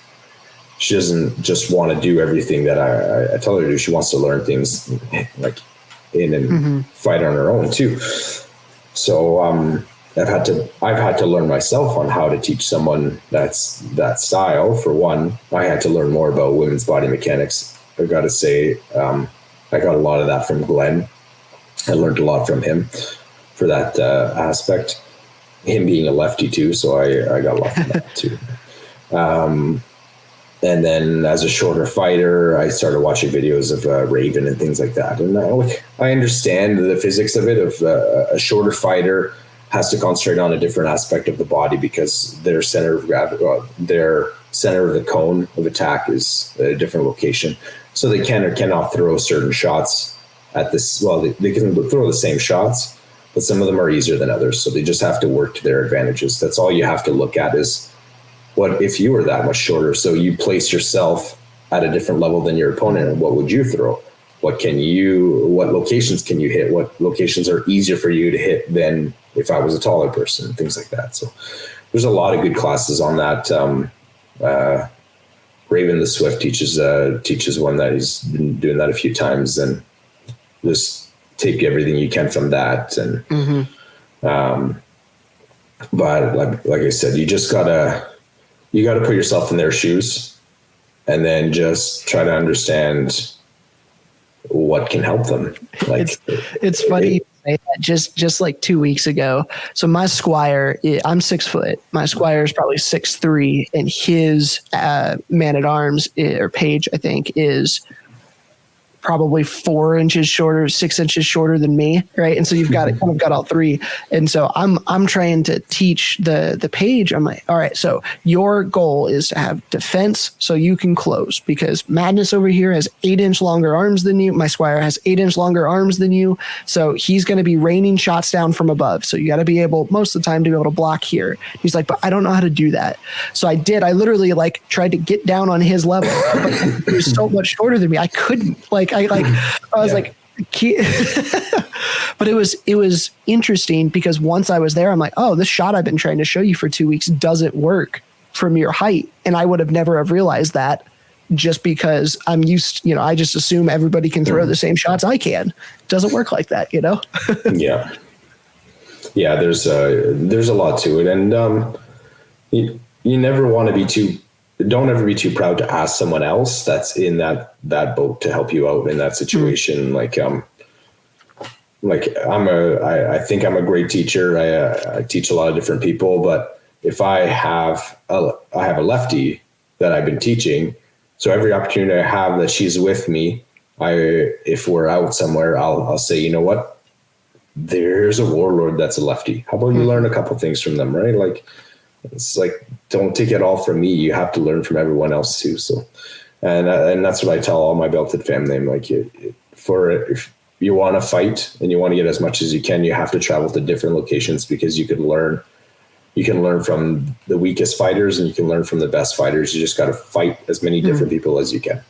she doesn't just want to do everything that I tell her to do. She wants to learn things like fight on her own too. So I've had to learn myself on how to teach someone that style. For one, I had to learn more about women's body mechanics. I got to say, I got a lot of that from Glenn. I learned a lot from him for that aspect. Him being a lefty too, so I got a lot from that too. And then as a shorter fighter, I started watching videos of Raven and things like that. And I understand the physics of it. Of a shorter fighter has to concentrate on a different aspect of the body because their center of gravity, their center of the cone of attack is a different location. So they can or cannot throw certain shots at this. Well, they can throw the same shots, but some of them are easier than others. So they just have to work to their advantages. That's all you have to look at is what if you were that much shorter. So you place yourself at a different level than your opponent, and what would you throw? What locations can you hit? What locations are easier for you to hit than if I was a taller person, things like that. So there's a lot of good classes on that. Raven the Swift teaches one that he's been doing that a few times, and just take everything you can from that. And but like I said, you gotta put yourself in their shoes and then just try to understand what can help them. Like it's funny you say that. Just like 2 weeks ago. So my squire, I'm 6 foot. My squire is probably 6'3", and his man at arms or page, I think, is probably 4 inches shorter, 6 inches shorter than me, right? And so you've got kind of got all 3. And so I'm trying to teach the page. I'm like, all right, so your goal is to have defense so you can close, because Madness over here has 8-inch longer arms than you. My squire has 8-inch longer arms than you. So he's going to be raining shots down from above. So you got to be able, most of the time, to be able to block here. He's like, but I don't know how to do that. So I did. I literally tried to get down on his level. But he was so much shorter than me. I couldn't. I was like, but it was interesting because once I was there, I'm like, oh, this shot I've been trying to show you for 2 weeks doesn't work from your height. And I would have never have realized that just because I'm used, I just assume everybody can throw the same shots I can. It doesn't work like that, Yeah. Yeah. There's a lot to it. And, you never want to don't ever be too proud to ask someone else that's in that boat to help you out in that situation. Mm-hmm. I think I'm a great teacher. I teach a lot of different people, but if I have a lefty that I've been teaching, so every opportunity I have that she's with me, if we're out somewhere, I'll say, you know what, there's a warlord that's a lefty. How about you learn a couple things from them, right? Like, it's like, don't take it all from me. You have to learn from everyone else too. So, and that's what I tell all my belted family. I'm like, if you want to fight and you want to get as much as you can, you have to travel to different locations because you can learn from the weakest fighters and you can learn from the best fighters. You just got to fight as many different people as you can.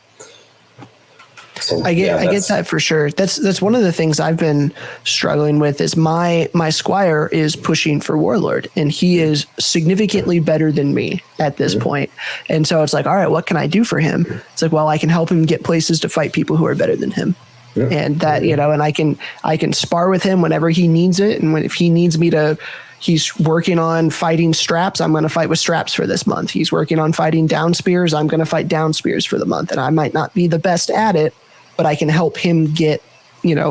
So, I get that for sure. That's one of the things I've been struggling with is my squire is pushing for Warlord and he is significantly better than me at this point. And so it's like, all right, what can I do for him? It's like, well, I can help him get places to fight people who are better than him. Yeah. And that, and I can spar with him whenever he needs it. And if he needs me to, he's working on fighting straps, I'm going to fight with straps for this month. He's working on fighting down spears, I'm going to fight down spears for the month. And I might not be the best at it, but I can help him get,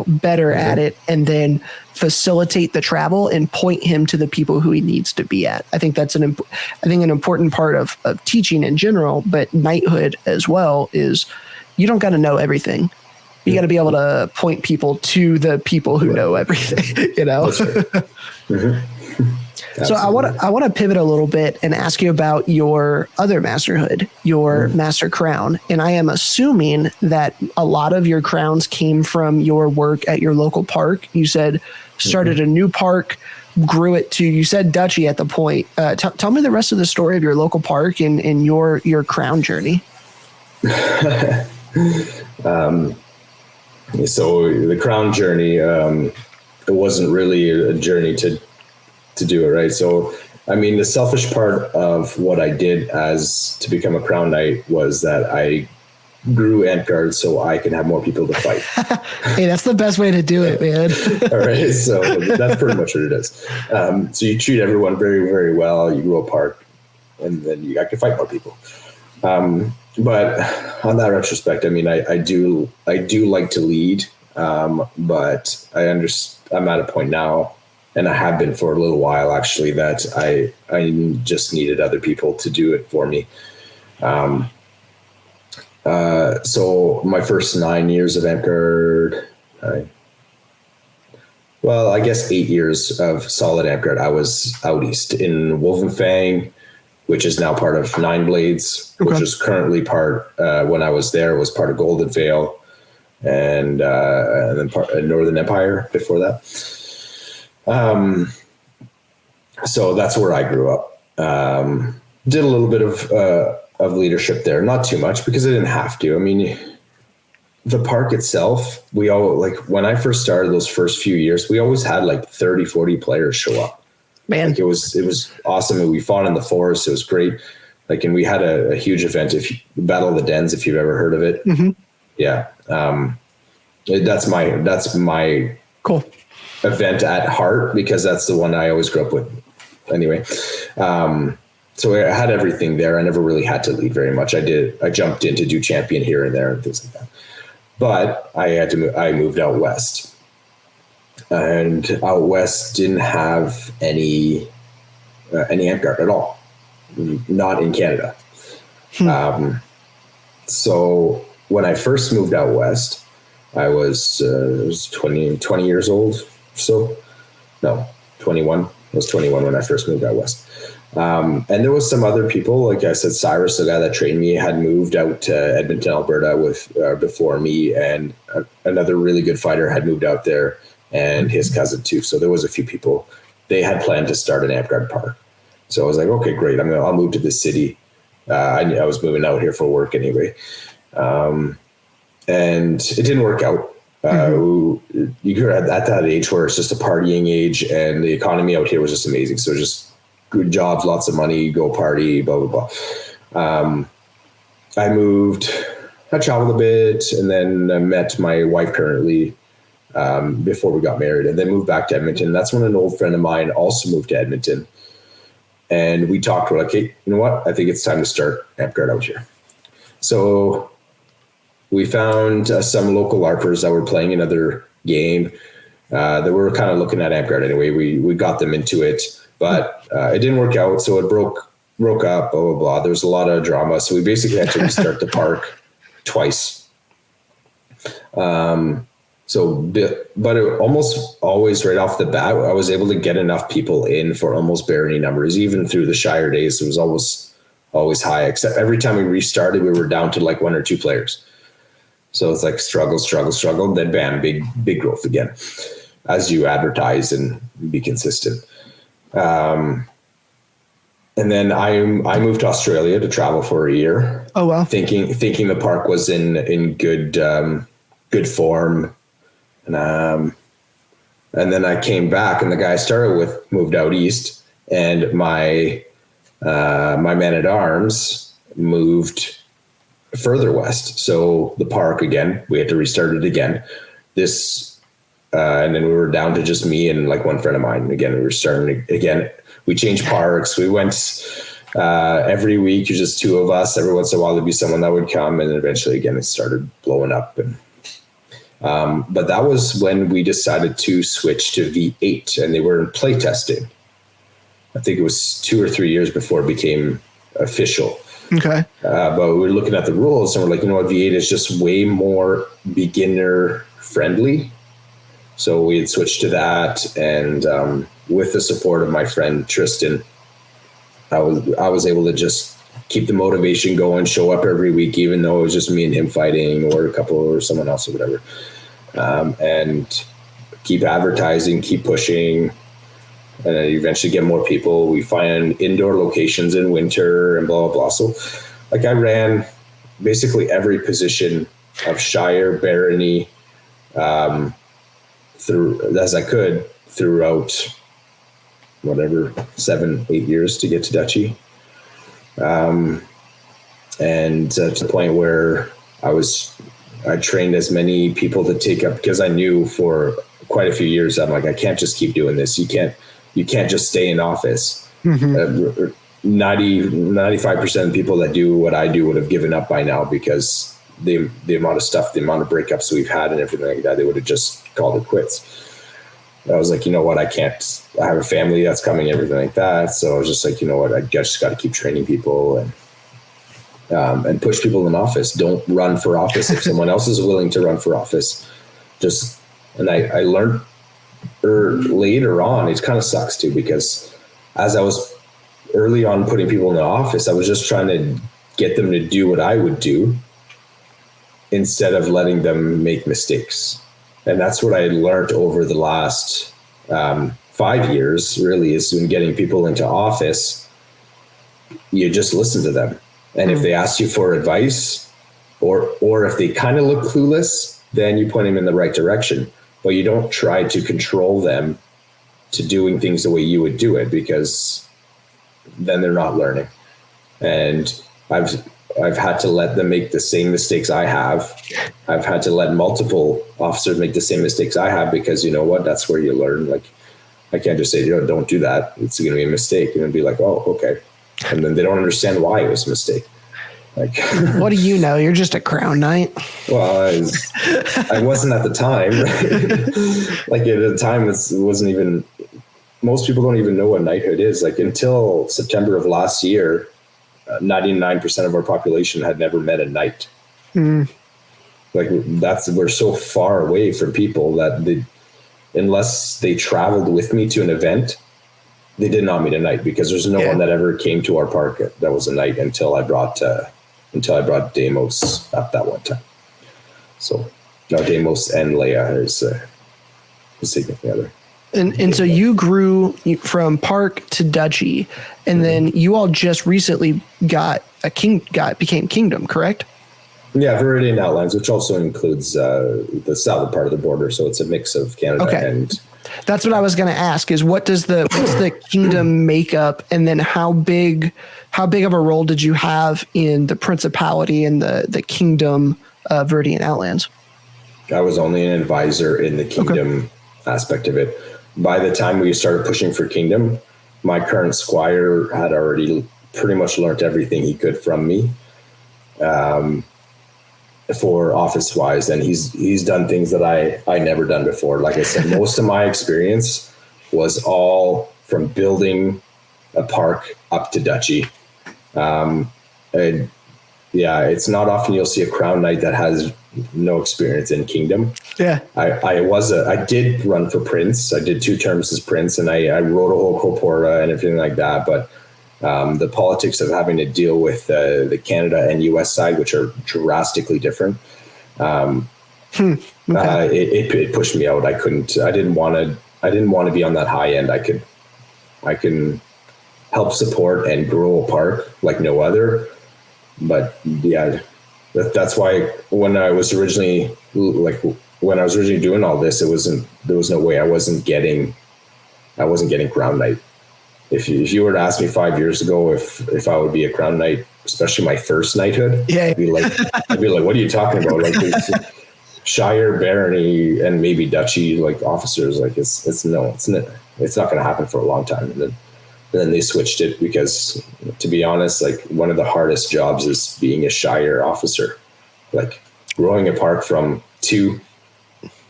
better at it and then facilitate the travel and point him to the people who he needs to be at. I think that's an important part of teaching in general, but knighthood as well is you don't got to know everything. You got to be able to point people to the people who know everything, That's right. So I want to pivot a little bit and ask you about your other masterhood, your master crown. And I am assuming that a lot of your crowns came from your work at your local park. You said started a new park, grew it to, you said duchy at the point. Tell me the rest of the story of your local park and your crown journey. So the crown journey, it wasn't really a journey to do it, right? So, I mean, the selfish part of what I did to become a crown knight was that I grew Amtgard so I can have more people to fight. Hey, that's the best way to do it, man. All right, so that's pretty much what it is. So you treat everyone very, very well. You grow a park, and then you got to fight more people. But on that retrospect, I mean, I do like to lead, but I'm at a point now, and I have been for a little while actually, that I just needed other people to do it for me. So my first 9 years of Amtgard, I guess 8 years of solid Amtgard, I was out east in Wolvenfang, which is now part of Nine Blades, which is currently part, when I was there, was part of Golden Vale and then part of Northern Empire before that. So that's where I grew up. Did a little bit of leadership there, not too much because I didn't have to. I mean, the park itself, when I first started those first few years, we always had like 30, 40 players show up. Man, like it was awesome. And we fought in the forest. It was great. Like, and we had a huge event, Battle of the Dens, if you've ever heard of it. Mm-hmm. Yeah. That's my cool event at heart, because that's the one I always grew up with anyway. So I had everything there. I never really had to lead very much. I jumped in to do champion here and there and things like that. But I moved out west, and out west didn't have any Amtgard at all, not in Canada. So when I first moved out west, I was 20 years old. So no, 21. I was 21 when I first moved out west. And there was some other people, like I said, Cyrus, the guy that trained me, had moved out to Edmonton, Alberta before me, and another really good fighter had moved out there, and his cousin too. So there was a few people. They had planned to start an Amtgard park. So I was like, okay, great. I'll move to this city. I was moving out here for work anyway. and it didn't work out. You're at that age where it's just a partying age, and the economy out here was just amazing. So just good jobs, lots of money, go party, blah, blah, blah. I traveled a bit, and then I met my wife currently before we got married, and then moved back to Edmonton. That's when an old friend of mine also moved to Edmonton. And we talked, we're like, hey, you know what? I think it's time to start Amtgard out here. So we found some local LARPers that were playing another game that were kind of looking at Amtgard anyway. We got them into it, but it didn't work out. So it broke up, blah, blah, blah. There was a lot of drama. So we basically had to restart the park twice. But it almost always right off the bat, I was able to get enough people in for almost bare any numbers. Even through the Shire days, it was always high, except every time we restarted, we were down to like 1 or 2 players. So it's like struggle, then bam, big growth again as you advertise and be consistent. And then I moved to Australia to travel for a year. Oh wow! Thinking the park was in good form, and then I came back, and the guy I started with moved out east, and my man at arms moved further west. So the park again, we had to restart it again. And then we were down to just me and like one friend of mine. Again, we were starting again. We changed parks. We went every week. There's just 2 of us. Every once in a while, there'd be someone that would come, and then eventually, again, it started blowing up. And but that was when we decided to switch to V8, and they were in playtesting. I think it was 2 or 3 years before it became official. Okay. But we were looking at the rules, and we're like, you know what, V8 is just way more beginner friendly. So we had switched to that, and with the support of my friend Tristan, I was able to just keep the motivation going, show up every week, even though it was just me and him fighting, or a couple or someone else or whatever, and keep advertising, keep pushing, and then eventually get more people. We find indoor locations in winter and blah, blah, blah. So like I ran basically every position of Shire, Barony, as I could throughout whatever 7-8 years to get to Dutchy. And to the point where I trained as many people to take up, because I knew for quite a few years, I'm like, I can't just keep doing this. You can't just stay in office. 95% of the people that do what I do would have given up by now, because the amount of stuff, the amount of breakups we've had and everything like that, they would have just called it quits. I was like, you know what, I have a family that's coming, everything like that. So I was just like, you know what, I just got to keep training people and push people in office. Don't run for office if someone else is willing to run for office. And I learned later on, it kind of sucks too, because as I was early on putting people in the office, I was just trying to get them to do what I would do instead of letting them make mistakes. And that's what I learned over the last 5 years, really, is when getting people into office, you just listen to them. And if they ask you for advice, or if they kind of look clueless, then you point them in the right direction. But you don't try to control them to doing things the way you would do it, because then they're not learning. And I've had to let them make the same mistakes I have. I've had to let multiple officers make the same mistakes I have, because you know what? That's where you learn. Like, I can't just say, don't do that. It's going to be a mistake. And it'd be like, oh, okay. And then they don't understand why it was a mistake. Like, what do you know? You're just a crown knight. Well, I wasn't at the time. Right? Like at the time, it wasn't even, most people don't even know what knighthood is. Like until September of last year, 99% of our population had never met a knight. Like we're so far away from people that unless they traveled with me to an event, they did not meet a knight, because there's no one that ever came to our park that was a knight until I brought Deimos up that one time. So now Deimos and Leia is significant other. And so you grew from park to duchy, and then you all just recently became kingdom, correct? Yeah, Viridian Outlands, which also includes the southern part of the border. So it's a mix of Canada and... That's what I was going to ask is what's the kingdom makeup, and then how big of a role did you have in the principality and the kingdom Viridian Outlands? I was only an advisor in the kingdom aspect of it. By the time we started pushing for kingdom, my current squire had already pretty much learned everything he could from me. For office wise, and he's done things that I never done before. Like I said, most of my experience was all from building a park up to duchy. And yeah, it's not often you'll see a crown knight that has no experience in kingdom. Yeah, I did run for prince. I did 2 terms as prince, and I wrote a whole corpora and everything like that. But the politics of having to deal with the Canada and US side, which are drastically different, it pushed me out. I didn't want to be on that high end. I can help support and grow a park like no other. But yeah, that's why when I was originally doing all this, there was no way I wasn't getting crown knight. If you were to ask me 5 years ago if I would be a crown knight, especially my first knighthood, I'd be like, what are you talking about? Like shire, barony, and maybe duchy like officers. Like it's not going to happen for a long time. And then they switched it because, to be honest, like one of the hardest jobs is being a shire officer. Like growing a park from 2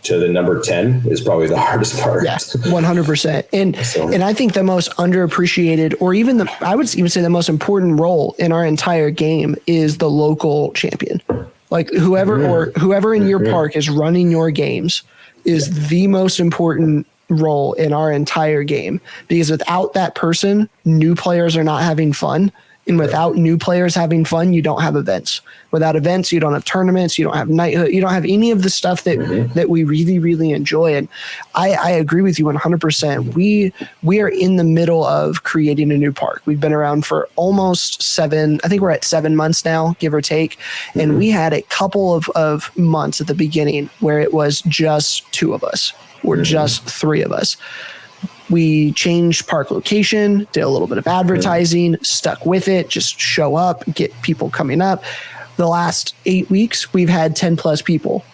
to the number 10 is probably the hardest part. Yeah, 100%. And I think the most underappreciated, or even I would even say the most important role in our entire game is the local champion. Like whoever in your park is running your games is the most important role in our entire game, because without that person, new players are not having fun. And without new players having fun, you don't have events. Without events, you don't have tournaments. You don't have knighthood. You don't have any of the stuff that we really, really enjoy. And I agree with you 100%. We are in the middle of creating a new park. We've been around for almost 7. I think we're at 7 months now, give or take. And we had a couple of months at the beginning where it was just 2 of us or just 3 of us. We changed park location, did a little bit of advertising, stuck with it, just show up, get people coming up. The last 8 weeks, we've had 10 plus people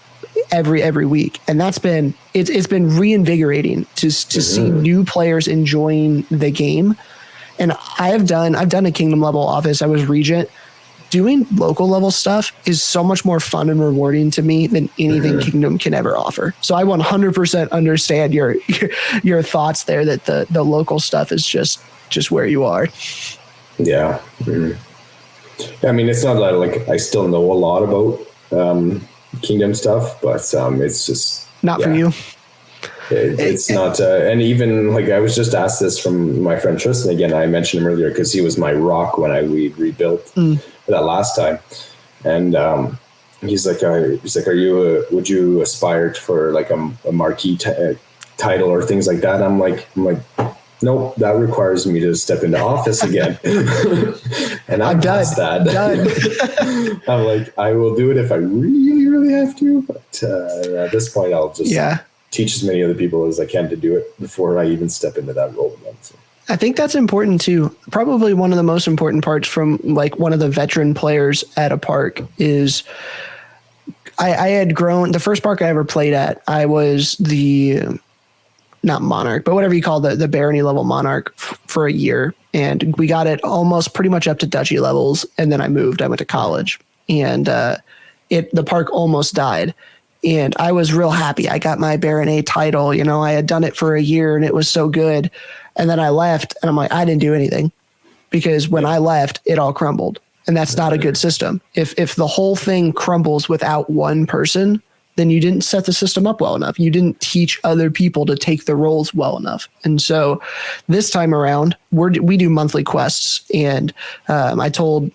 every week. And it's been reinvigorating to see new players enjoying the game. And I've done a kingdom level office. I was regent. Doing local level stuff is so much more fun and rewarding to me than anything Kingdom can ever offer. So I 100% understand your thoughts there, that the local stuff is just where you are. Yeah. I mean, it's not like I still know a lot about Kingdom stuff, but it's just not for you. It's not, and even like I was just asked this from my friend Tristan again. I mentioned him earlier because he was my rock when we rebuilt that last time, and he's like, would you aspire for like a marquee title or things like that? I'm like, nope, that requires me to step into office again, and I'm past that. I'm like, I will do it if I really, really have to, but at this point, I'll just teach as many other people as I can to do it before I even step into that role again. So. I think that's important too. Probably one of the most important parts from like one of the veteran players at a park is I had grown. The first park I ever played at, I was not monarch, but whatever you call the barony level monarch for a year. And we got it almost pretty much up to duchy levels. And then I moved. I went to college, and the park almost died. And I was real happy. I got my baronet title. I had done it for a year and it was so good. And then I left and I'm like, I didn't do anything, because when I left, it all crumbled. And that's not a good system. If the whole thing crumbles without one person, then you didn't set the system up well enough. You didn't teach other people to take the roles well enough. And so this time around, we do monthly quests. And I told,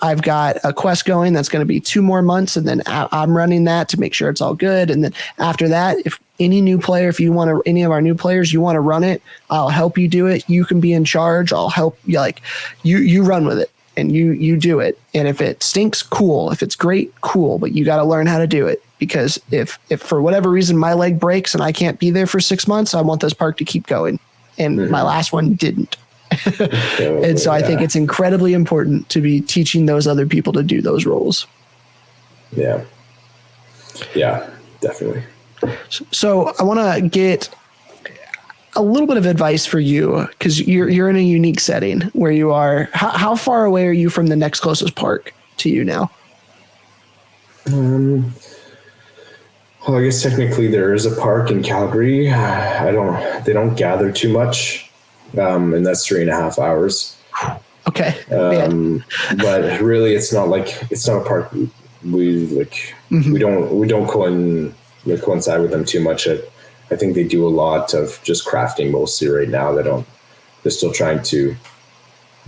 I've got a quest going that's going to be 2 more months. And then I'm running that to make sure it's all good. And then after that, if any new player, if you want to, any of our new players, you want to run it, I'll help you do it. You can be in charge. I'll help you. Like you run with it. and you do it. And if it stinks, cool. If it's great, cool. But you got to learn how to do it, because if for whatever reason my leg breaks and I can't be there for 6 months, I want this park to keep going. And my last one didn't. And so I think it's incredibly important to be teaching those other people to do those roles. Yeah. Yeah, definitely. So I want to get a little bit of advice for you, because you're in a unique setting where you are. How far away are you from the next closest park to you now? Well, I guess technically there is a park in Calgary. They don't gather too much, and that's 3.5 hours. Okay. But really, it's not a park. We we don't coincide with them too much. I think they do a lot of just crafting mostly right now. They're still trying to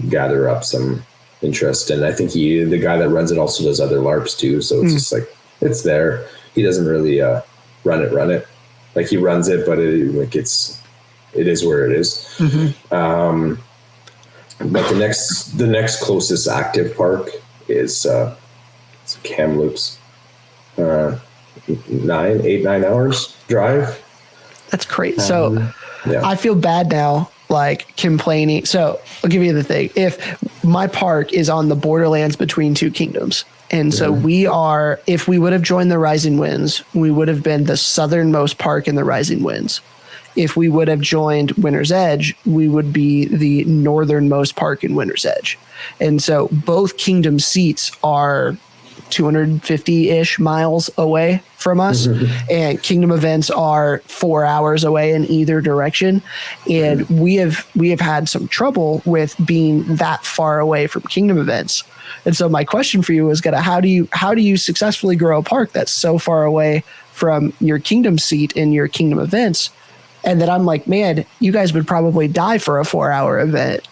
gather up some interest. And I think the guy that runs it also does other LARPs too. So it's just like, it's there. He doesn't really run it. Like, he runs it, but it is where it is. But the next closest active park is it's Kamloops. 9 hours drive. That's crazy. So I feel bad now, like, complaining. So I'll give you the thing. If my park is on the borderlands between two kingdoms, and so if we would have joined the Rising Winds, we would have been the southernmost park in the Rising Winds. If we would have joined Winter's Edge, we would be the northernmost park in Winter's Edge. And so both kingdom seats are 250-ish miles away from us, and kingdom events are 4 hours away in either direction. And we have had some trouble with being that far away from kingdom events. And so my question for you is, how do you successfully grow a park that's so far away from your kingdom seat and your kingdom events? And then I'm like, man, you guys would probably die for a 4-hour event.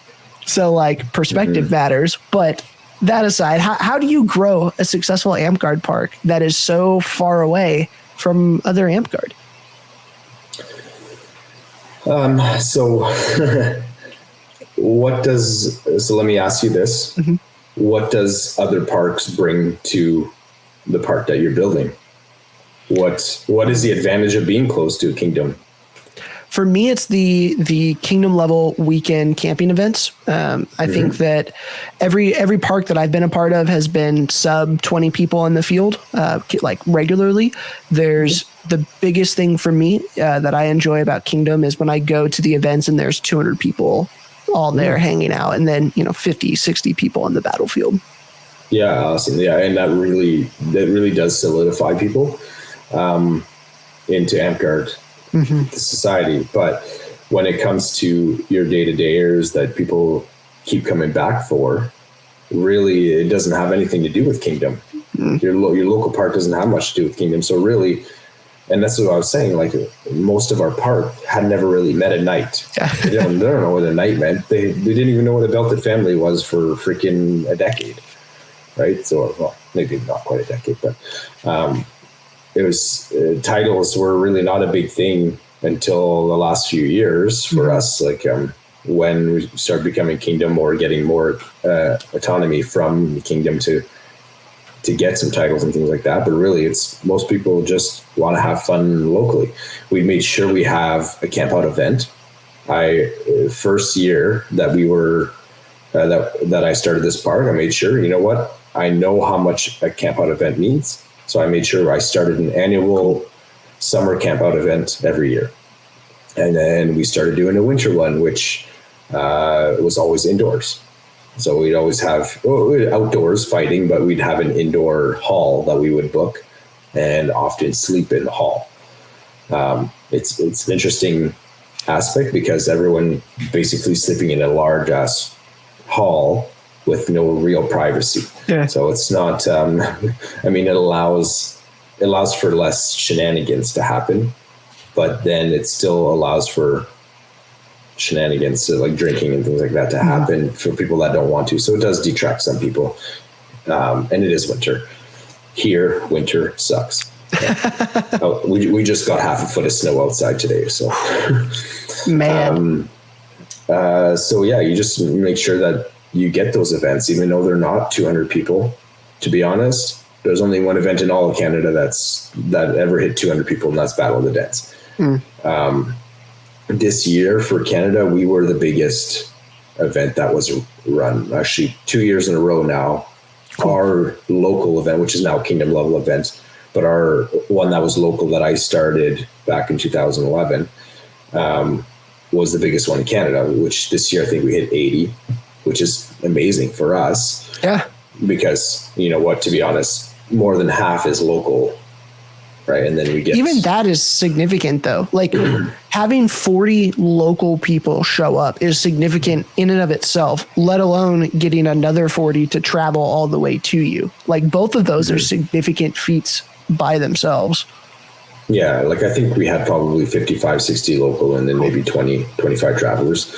So, like, perspective matters. But that aside, how do you grow a successful Amtgard park that is so far away from other Amtgard? So let me ask you this. What does other parks bring to the park that you're building? What is the advantage of being close to a kingdom? For me, it's the kingdom level weekend camping events. I think that every park that I've been a part of has been sub 20 people in the field, like, regularly. There's the biggest thing for me that I enjoy about Kingdom is when I go to the events and there's 200 people all there hanging out, and then 50, 60 people on the battlefield. Yeah, awesome. Yeah, and that really does solidify people into Amtgard. The society. But when it comes to your day-to-dayers that people keep coming back for, really, it doesn't have anything to do with Kingdom. Your local park doesn't have much to do with Kingdom. So really, and that's what I was saying, like, most of our park had never really met at night. They don't know what a night meant. They didn't even know what a belted family was for freaking a decade, right? So, well, maybe not quite a decade, but it was titles were really not a big thing until the last few years for us. Like, when we started becoming Kingdom or getting more autonomy from the Kingdom to get some titles and things like that. But really, it's most people just want to have fun locally. We made sure we have a camp out event. First year that we were that I started this park, I made sure, I know how much a camp out event means. So I made sure I started an annual summer camp out event every year. And then we started doing a winter one, which was always indoors. So we'd always have outdoors fighting, but we'd have an indoor hall that we would book and often sleep in the hall. It's an interesting aspect because everyone basically sleeping in a large ass hall with no real privacy. Yeah. So it's not, it allows for less shenanigans to happen, but then it still allows for shenanigans to, like, drinking and things like that to happen for people that don't want to. So it does detract some people. And it is winter. Here, winter sucks. We just got half a foot of snow outside today. So, man. So yeah, you just make sure that you get those events, even though they're not 200 people. To be honest, there's only one event in all of Canada that ever hit 200 people, and that's Battle of the Dens. This year for Canada, we were the biggest event that was run. Actually, 2 years in a row now. Cool. Our local event, which is now Kingdom level event, but our one that was local that I started back in 2011 was the biggest one in Canada, which this year I think we hit 80, which is amazing for us. Yeah. Because, you know what, to be honest, more than half is local, right? And then we get... Even that is significant, though. Like, having 40 local people show up is significant in and of itself, let alone getting another 40 to travel all the way to you. Like, both of those are significant feats by themselves. Yeah, like I think we had probably 55, 60 local and then maybe 20, 25 travelers.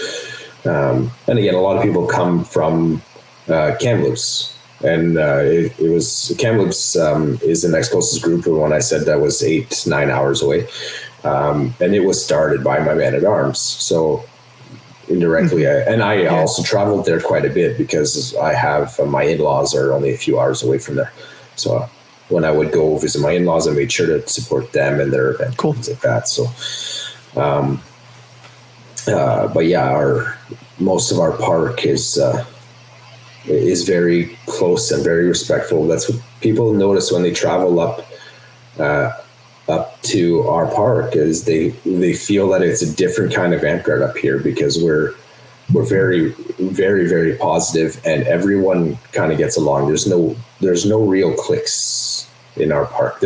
And again, a lot of people come from Kamloops. And it was Kamloops is the next closest group. The one I said that was 8-9 hours away. And it was started by my man at arms. So indirectly, I also traveled there quite a bit because I have my in-laws are only a few hours away from there. So when I would go visit my in-laws, I made sure to support them and their event, things like that. So, but yeah, most of our park is very close and very respectful. That's what people notice when they travel up to our park, is they feel that it's a different kind of Amtgard up here because we're very, very, very positive and everyone kind of gets along. There's no real cliques in our park.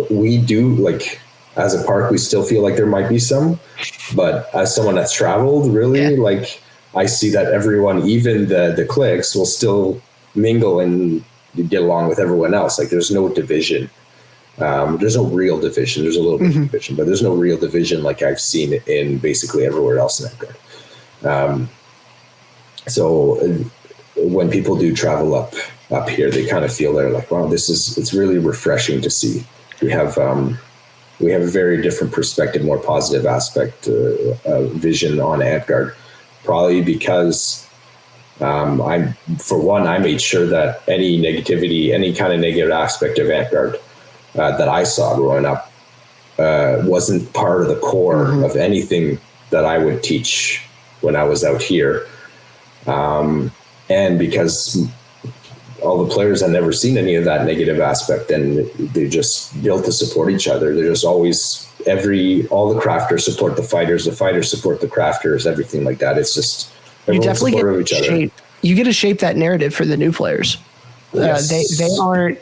We do, like, as a park, we still feel like there might be some, but as someone that's traveled, really, like, I see that everyone, even the cliques, will still mingle and get along with everyone else. Like, there's no division. There's no real division. There's a little bit of division, but there's no real division like I've seen it in basically everywhere else in Amtgard. So when people do travel up here, they kind of feel they're like, wow, it's really refreshing to see. We have a very different perspective, more positive aspect, vision on Amtgard. Probably because I made sure that any negativity, any kind of negative aspect of Amtgard that I saw growing up wasn't part of the core of anything that I would teach when I was out here. And because all the players had never seen any of that negative aspect, and they just built to support each other. They're just always all the crafters support the fighters support the crafters, everything like that. It's just you definitely get each other. You get to shape that narrative for the new players. Yes. They aren't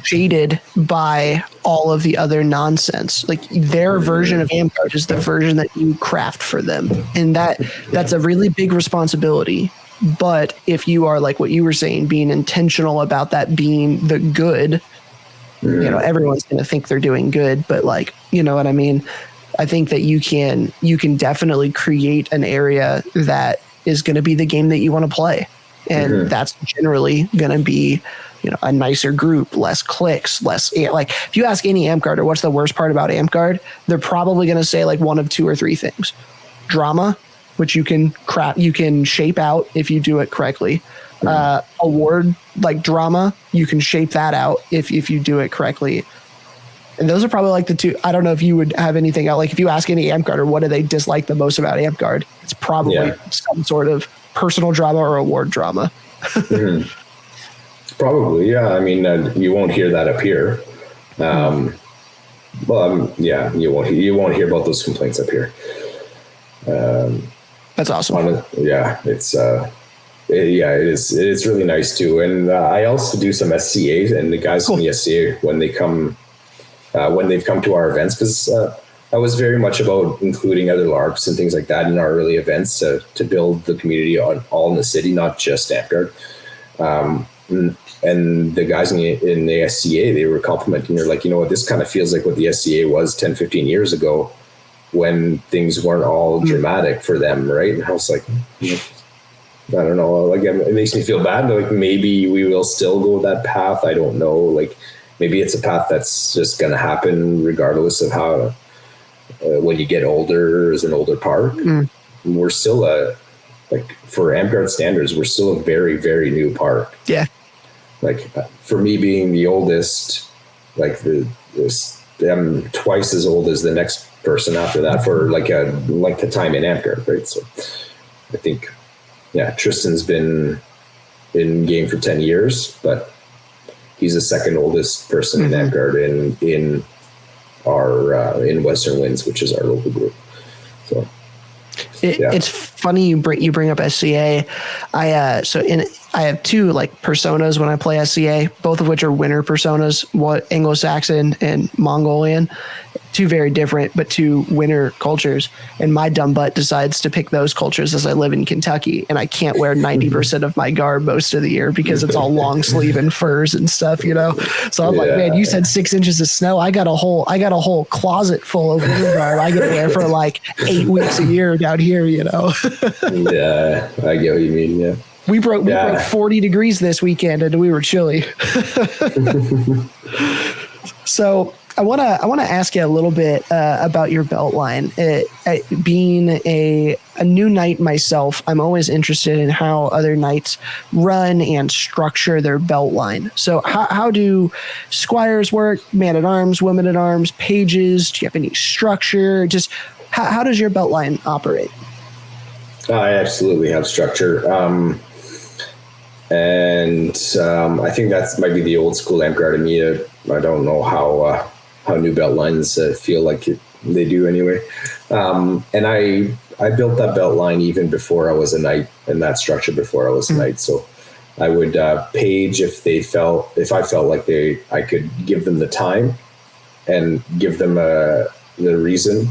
shaded by all of the other nonsense. Like, their version of Amtgard is the version that you craft for them, and that's a really big responsibility. But if you are, like what you were saying, being intentional about that being the good, you know, everyone's going to think they're doing good, but, like, you know what I mean? I think that you can definitely create an area that is going to be the game that you want to play. And that's generally going to be, you know, a nicer group, less cliques, less, like, if you ask any Amtgarder what's the worst part about Amtgard, they're probably going to say like one of two or three things. Drama, which you can shape out if you do it correctly. Award, like drama, you can shape that out if you do it correctly. And those are probably like the two. I don't know if you would have anything else. Like, if you ask any Amtgarder what do they dislike the most about Amtgard, it's probably some sort of personal drama or award drama. Probably, yeah. I mean, you won't hear that up here. You won't hear about those complaints up here. That's awesome. It is. It's really nice too. And I also do some SCA, and the guys from the SCA when they've come to our events, because I was very much about including other LARPs and things like that in our early events to build the community all in the city, not just Amtgard. And the guys in the SCA, they were complimenting. They're like, you know what, this kind of feels like what the SCA was 10, 15 years ago when things weren't all dramatic for them, right? And I was like, I don't know. Like, it makes me feel bad. Like, maybe we will still go that path. I don't know. Like, maybe it's a path that's just going to happen regardless of how, when you get older as an older park. We're still like for Amtgard standards, we're still a very, very new park. Yeah. Like for me being the oldest, like I'm twice as old as the next person after that for like the time in Amtgard, right? So I think, yeah, Tristan's been in game for 10 years, but he's the second oldest person in Amtgard in our in Western Winds, which is our local group. So it's funny you bring up SCA. I have two like personas when I play SCA, both of which are winter personas, Anglo-Saxon and Mongolian. Two very different, but two winter cultures. And my dumb butt decides to pick those cultures as I live in Kentucky, and I can't wear 90% of my garb most of the year because it's all long sleeve and furs and stuff, you know? So I'm like, man, you said 6 inches of snow. I got a whole closet full of winter garb I get to wear for like 8 weeks a year down here, you know? Yeah, I get what you mean. Yeah. We broke 40 degrees this weekend and we were chilly. So I want to ask you a little bit about your belt line. Being a new knight myself, I'm always interested in how other knights run and structure their belt line. So how do squires work, man-at-arms, women-at-arms, pages? Do you have any structure? Just how does your belt line operate? I absolutely have structure. And I think that might be the old school Amtgard in me. I don't know how new belt lines feel like they do anyway. And I built that belt line even before I was a knight, and that structure before I was a knight. So I would page if I felt like I could give them the time and give them the reason.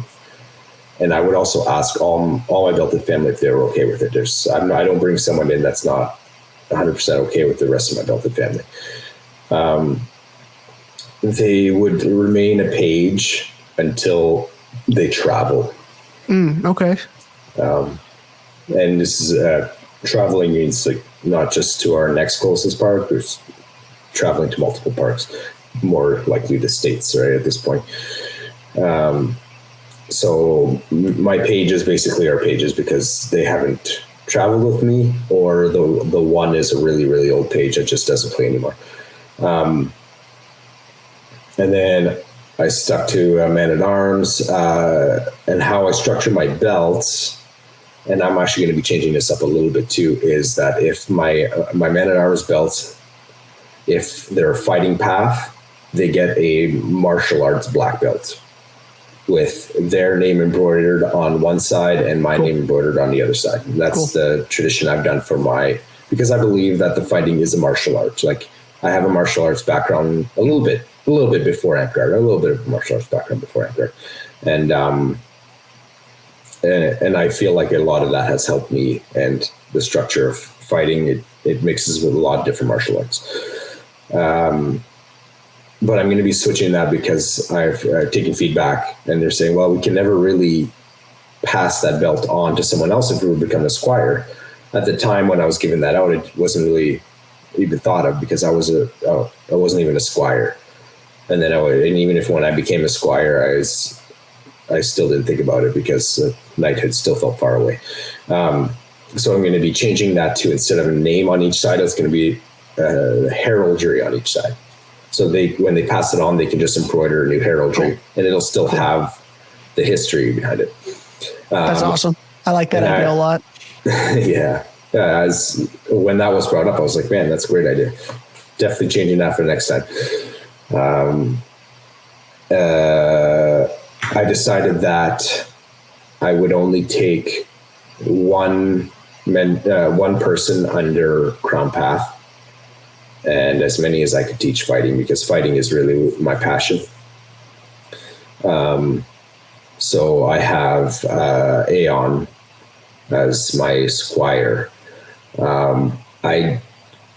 And I would also ask all my belted family if they were okay with it. I don't bring someone in that's not 100% okay with the rest of my belted family. They would remain a page until they travel. Okay. And this is traveling means like not just to our next closest park. There's traveling to multiple parks, more likely the States, right, at this point. So my pages basically are pages because they haven't traveled with me, or the one is a really, really old page that just doesn't play anymore. And then I stuck to Man-at-Arms and how I structure my belts. And I'm actually going to be changing this up a little bit too, is that if my Man-at-Arms belts, if they're a fighting path, they get a martial arts black belt with their name embroidered on one side and my name embroidered on the other side. That's the tradition I've done because I believe that the fighting is a martial art. Like I have a martial arts background a little bit before Amtgard, a little bit of martial arts background before Amtgard. And I feel like a lot of that has helped me, and the structure of fighting, it mixes with a lot of different martial arts. But I'm going to be switching that because I've taken feedback, and they're saying, well, we can never really pass that belt on to someone else if we would become a squire. At the time when I was giving that out, it wasn't really even thought of because I wasn't even a squire. And then even if when I became a squire, I still didn't think about it because knighthood still felt far away. So I'm going to be changing that to, instead of a name on each side, it's going to be heraldry on each side. So when they pass it on, they can just embroider a new heraldry, and it'll still have the history behind it. That's awesome. I like that idea a lot. Yeah. When that was brought up, I was like, man, that's a great idea. Definitely changing that for the next time. I decided that I would only take one person under Crown Path, and as many as I could teach fighting, because fighting is really my passion. So I have Aeon as my squire.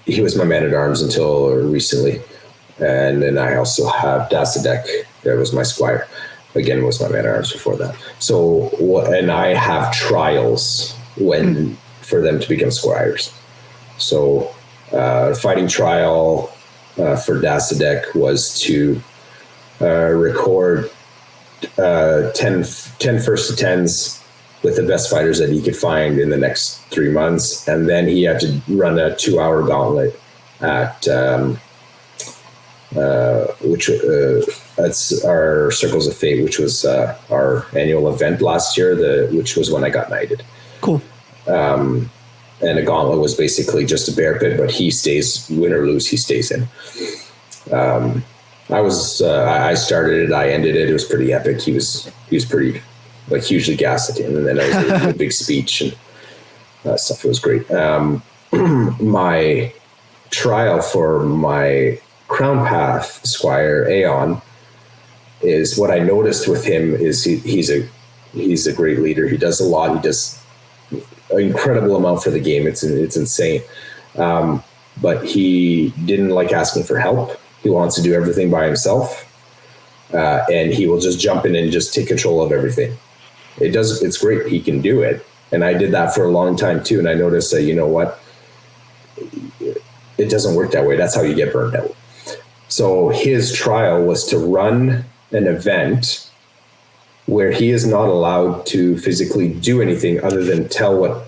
He was my man-at-arms until recently. And then I also have Dassureth, that was my squire. Again, was my man-at-arms before that. So, and I have trials for them to become squires. So, fighting trial for Dassureth was to record 10 first to 10s with the best fighters that he could find in the next 3 months. And then he had to run a 2-hour gauntlet at, that's our Circles of Fate, which was our annual event last year, which was when I got knighted. Cool. And a gauntlet was basically just a bear pit, but he stays, win or lose, he stays in. I started it, I ended it. It was pretty epic. He was pretty like hugely gassed at the end, and then I was doing a big speech and stuff. It was great. My trial for my Crown Path Squire Aeon is what I noticed with him is he's a great leader. He does a lot. He does an incredible amount for the game. It's insane. But he didn't like asking for help. He wants to do everything by himself. And he will just jump in and just take control of everything. It's great. He can do it. And I did that for a long time too. And I noticed that, you know what? It doesn't work that way. That's how you get burned out. So his trial was to run an event where he is not allowed to physically do anything other than tell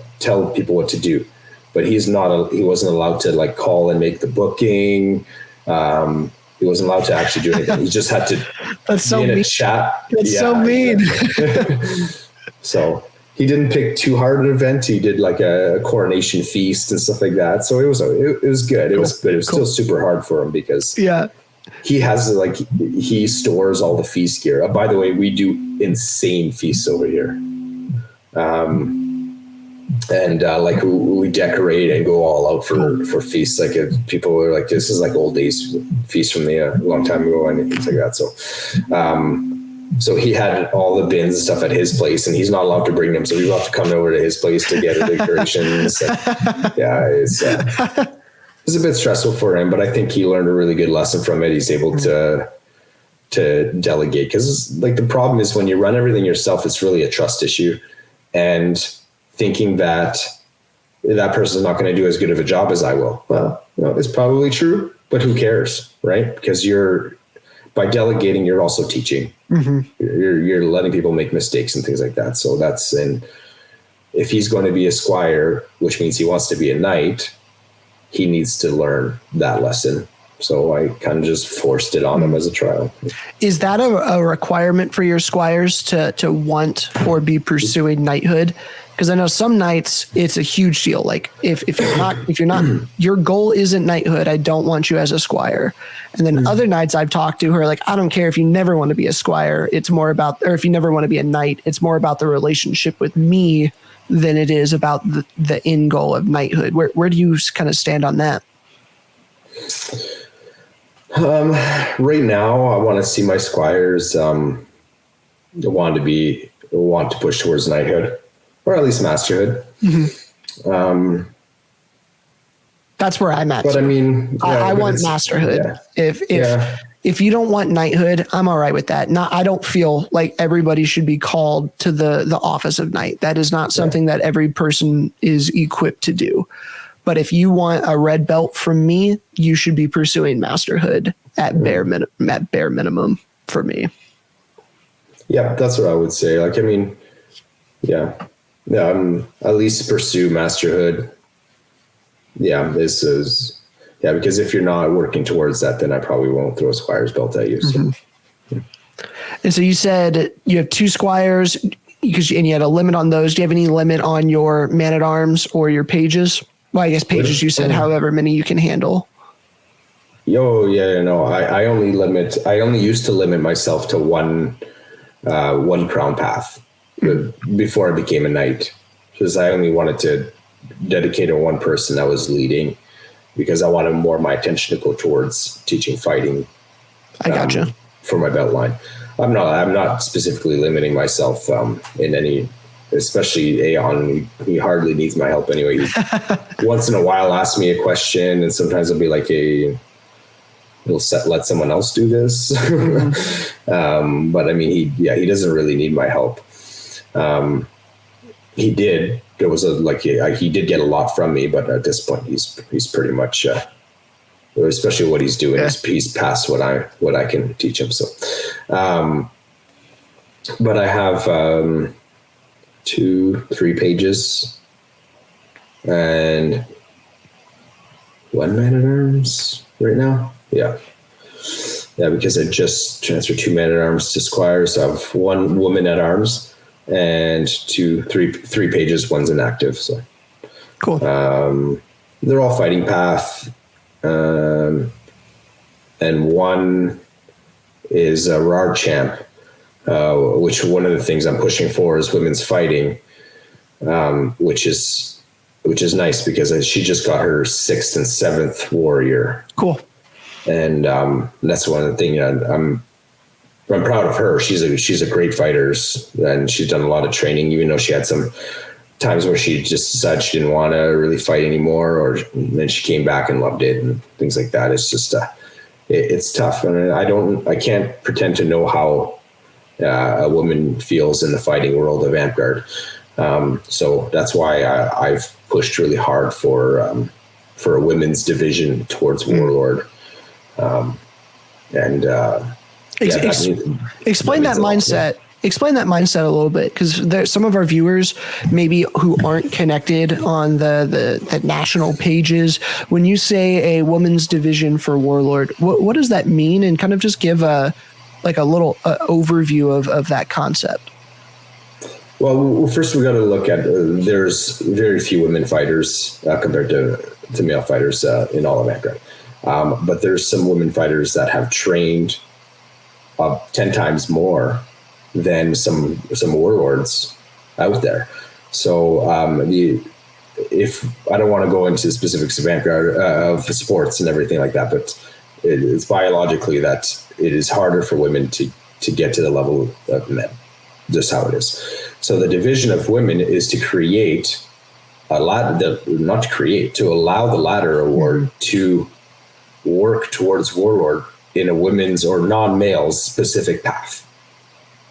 people what to do. But he wasn't allowed to like call and make the booking. He wasn't allowed to actually do anything. He just had to be in a chat. That's so mean. So he didn't pick too hard an event. He did like a coronation feast and stuff like that. So it was good. It was good. It was still super hard for him because he has he stores all the feast gear. By the way, we do insane feasts over here. We decorate and go all out for feasts. Like people were like, this is like old days feast from a long time ago and things like that. So he had all the bins and stuff at his place, and he's not allowed to bring them. So we have to come over to his place to get the decorations. It's a bit stressful for him, but I think he learned a really good lesson from it. He's able to delegate, because like the problem is when you run everything yourself, it's really a trust issue, and thinking that person is not going to do as good of a job as I will. Well, it's probably true, but who cares, right? Because by delegating, you're also teaching. Mm-hmm. You're letting people make mistakes and things like that. So if he's going to be a squire, which means he wants to be a knight, he needs to learn that lesson. So I kind of just forced it on him as a trial. Is that a requirement for your squires to want or be pursuing knighthood? Because I know some knights, it's a huge deal. Like if you're not, your goal isn't knighthood, I don't want you as a squire. And then other knights I've talked to who are like, I don't care if you never want to be a squire. It's more about, or if you never want to be a knight, it's more about the relationship with me than it is about the end goal of knighthood. Where do you kind of stand on that? Right now, I want to see my squires want to push towards knighthood, or at least masterhood. Mm-hmm. That's where I'm at. But I mean, I want masterhood. Yeah. If you don't want knighthood, I'm all right with that. I don't feel like everybody should be called to the office of knight. That is not something that every person is equipped to do. But if you want a red belt from me, you should be pursuing masterhood at bare minimum for me. Yeah, that's what I would say. Like, I mean, at least pursue masterhood. Yeah, because if you're not working towards that, then I probably won't throw a squire's belt at you. So. Mm-hmm. And so you said you have 2 squires and you had a limit on those. Do you have any limit on your man-at-arms or your pages? Well, I guess pages you said however many you can handle. I only used to limit myself to one crown path before I became a knight, because I only wanted to dedicate to one person that was leading, because I wanted more of my attention to go towards teaching fighting. I gotcha. For my belt line. I'm not specifically limiting myself in any, especially Aeon. He hardly needs my help anyway. He once in a while asks me a question, and sometimes I'll be like, hey, let someone else do this. Mm-hmm. But I mean, he doesn't really need my help. He did. There was he did get a lot from me, but at this point, he's pretty much, especially what he's doing, he's past what I can teach him. So, but I have 2-3 pages, and 1 man-at-arms right now. Yeah, because I just transferred 2 man-at-arms to Squire, so I have 1 woman-at-arms and 3 pages. One's inactive. So cool. They're all fighting path, and one is a RAR champ, which one of the things I'm pushing for is women's fighting, which is nice because she just got her 6th and 7th warrior. Cool. And that's one of the things I'm proud of her. She's a great fighter, and she's done a lot of training, even though she had some times where she just decided she didn't want to really fight anymore, or then she came back and loved it and things like that. It's just it's tough, and I can't pretend to know how a woman feels in the fighting world of Amtgard. So that's why I've pushed really hard for a women's division towards Warlord. Explain that mindset. Explain that mindset a little bit, because there's some of our viewers maybe who aren't connected on the national pages. When you say a women's division for Warlord, what does that mean? And kind of just give a little overview of that concept. Well, first we got to look at there's very few women fighters compared to male fighters in all of Amtgard. But there's some women fighters that have trained 10 times more than some warlords out there. So if I don't want to go into the specifics of Amtgard, of sports and everything like that, but it's biologically that it is harder for women to get to the level of men. Just how it is. So the division of women is to create a ladder, to allow the ladder award to work towards Warlord in a women's or non-male's specific path.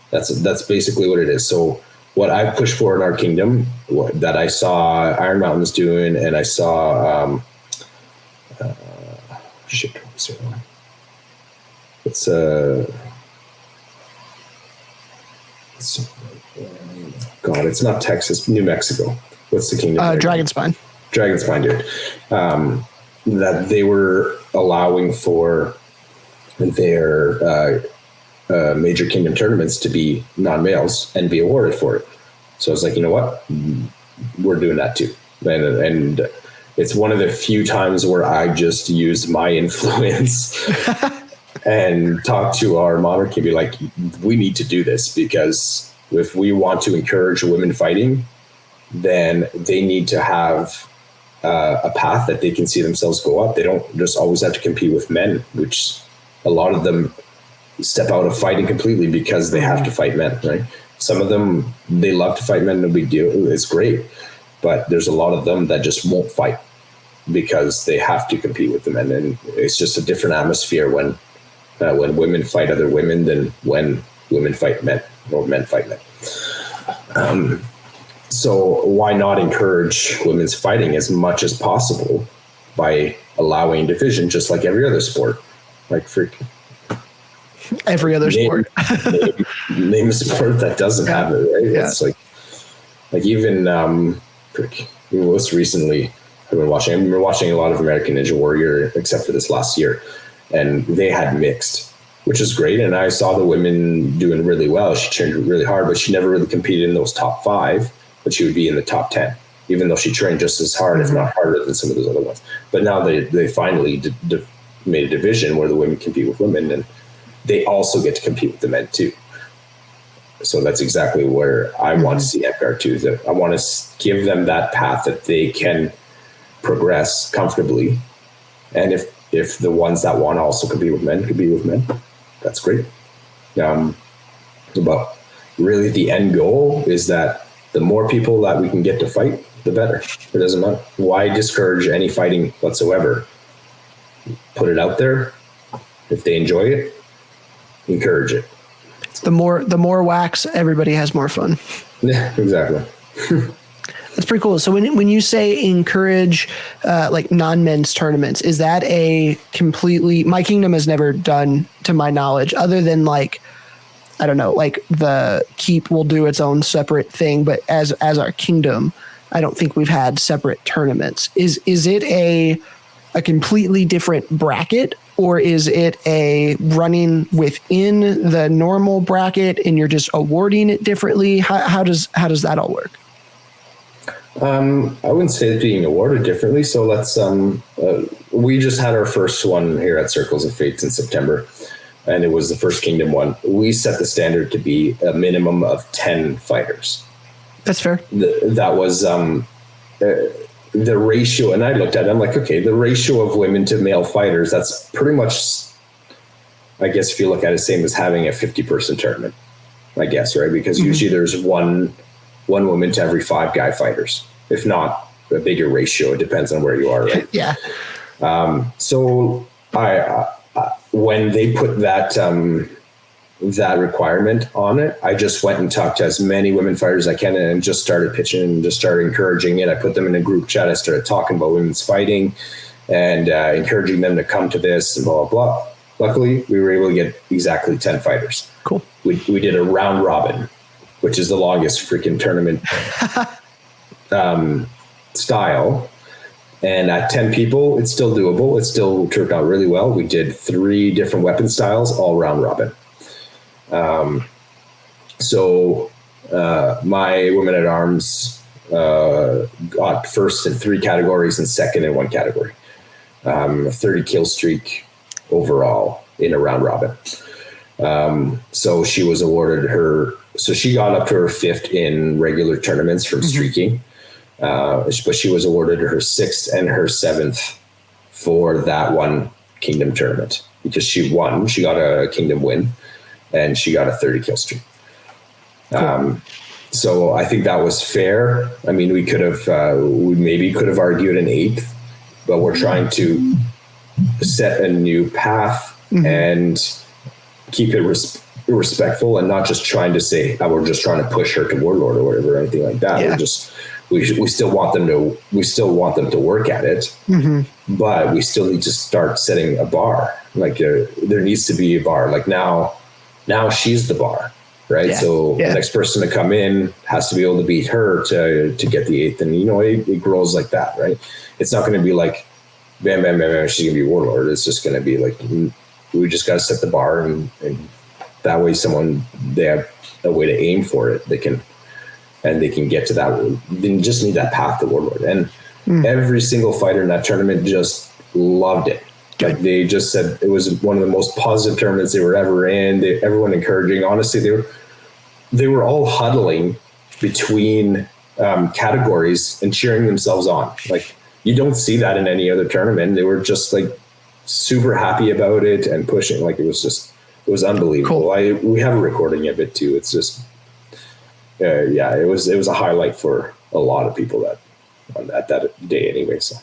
That's basically what it is. So what I push for in our kingdom, that I saw Iron Mountains doing, and I saw it's not Texas, New Mexico. What's the kingdom? Dragonspine. Dragonspine, dude. That they were allowing for their major kingdom tournaments to be non-males and be awarded for it. So I was like, you know what? We're doing that too. And it's one of the few times where I just used my influence and talked to our monarchy and be like, we need to do this, because if we want to encourage women fighting, then they need to have a path that they can see themselves go up. They don't just always have to compete with men, which a lot of them step out of fighting completely because they have to fight men, right? Some of them, they love to fight men, no big deal. It's great. But there's a lot of them that just won't fight because they have to compete with the men. And it's just a different atmosphere when women fight other women than when women fight men or men fight men. So why not encourage women's fighting as much as possible by allowing division, just like every other sport? Like every other sport. name a sport that doesn't have it, right? Yeah. It's like even most recently I've been watching a lot of American Ninja Warrior, except for this last year, and they had mixed, which is great. And I saw the women doing really well. She trained really hard, but she never really competed in those top 5, but she would be in the top 10, even though she trained just as hard, if not harder than some of those other ones. But now they finally made a division where the women compete with women, and they also get to compete with the men too. So that's exactly where I want to see Amtgard too. That I want to give them that path that they can progress comfortably. And if the ones that want to also compete with men, that's great. But really the end goal is that the more people that we can get to fight, the better. It doesn't matter. Why discourage any fighting whatsoever? Put it out there. If they enjoy it, encourage it. The more wax, everybody has more fun. Yeah, exactly. That's pretty cool. So when you say encourage like non-men's tournaments, is that a completely, my kingdom has never done, to my knowledge, other than like I don't know, like the keep will do its own separate thing, but as our kingdom, I don't think we've had separate tournaments. Is it a completely different bracket, or is it a running within the normal bracket and you're just awarding it differently? How does that all work? I wouldn't say it's being awarded differently. So let's, we just had our first one here at Circles of Fate in September, and it was the first Kingdom one. We set the standard to be a minimum of 10 fighters. That's fair. That was the ratio. And I looked at it, I'm like, okay, the ratio of women to male fighters, that's pretty much, I guess, if you look at it, same as having a 50-person tournament, I guess, right? Because usually there's one woman to every 5 guy fighters, if not a bigger ratio. It depends on where you are, right? Yeah. So I when they put that requirement on it, I just went and talked to as many women fighters as I can and just started pitching and just started encouraging it. I put them in a group chat. I started talking about women's fighting and encouraging them to come to this and blah, blah, blah. Luckily, we were able to get exactly 10 fighters. Cool. We did a round robin, which is the longest freaking tournament style. And at 10 people, it's still doable. It still turned out really well. We did 3 different weapon styles, all round robin. So my women at arms got first in 3 categories and second in 1 category. 30 kill streak overall in a round robin. So she was awarded so she got up to her 5th in regular tournaments from streaking. But she was awarded her 6th and her 7th for that one Kingdom tournament because she won. She got a Kingdom win and she got a 30 kill streak. Cool. So I think that was fair. I mean, we maybe could have argued an 8th, but we're trying to set a new path and keep it respectful and not just trying to say, we're just trying to push her to Warlord or whatever, or anything like that. Yeah. We still want them to work at it, but we still need to start setting a bar. Like there needs to be a bar. Like now she's the bar, right? Yeah. So the next person to come in has to be able to beat her to get the 8th. And it grows like that, right? It's not going to be like, bam, bam, bam, bam, she's going to be Warlord. It's just going to be like, we just got to set the bar and that way they have a way to aim for it. They can get to that. They just need that path to Warlord. And every single fighter in that tournament just loved it. Like they just said it was one of the most positive tournaments they were ever in. Everyone encouraging. Honestly, they were all huddling between categories and cheering themselves on. Like you don't see that in any other tournament. They were just like super happy about it and pushing. Like it was unbelievable. Cool. We have a recording of it too. It's just. It was a highlight for a lot of people at that day anyway. So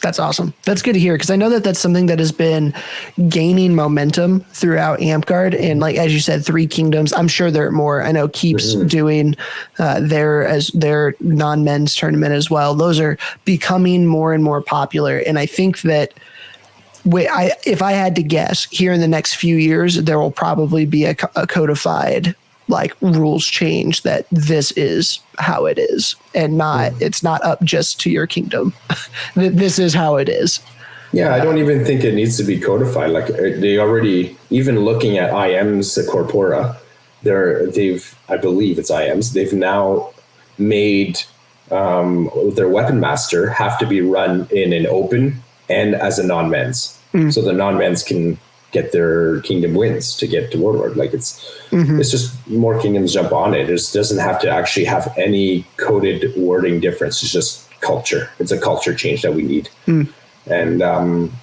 that's awesome. That's good to hear because I know that that's something that has been gaining momentum throughout Amtgard. And like as you said, 3 Kingdoms. I'm sure there are more. I know Keep's doing their non-men's tournament as well. Those are becoming more and more popular. And I think that if I had to guess, here in the next few years, there will probably be a codified like rules change that this is how it is and it's not up just to your kingdom. This is how it is. Yeah. I don't even think it needs to be codified. Like they already, even looking at IMs, the Corpora, I believe it's IMs. They've now made their weapon master have to be run in an open and as a non-men's. So the non-men's can get their kingdom wins to get to Warlord. Like it's just more kingdoms jump on it. It just doesn't have to actually have any coded wording difference. It's just culture. It's a culture change that we need. And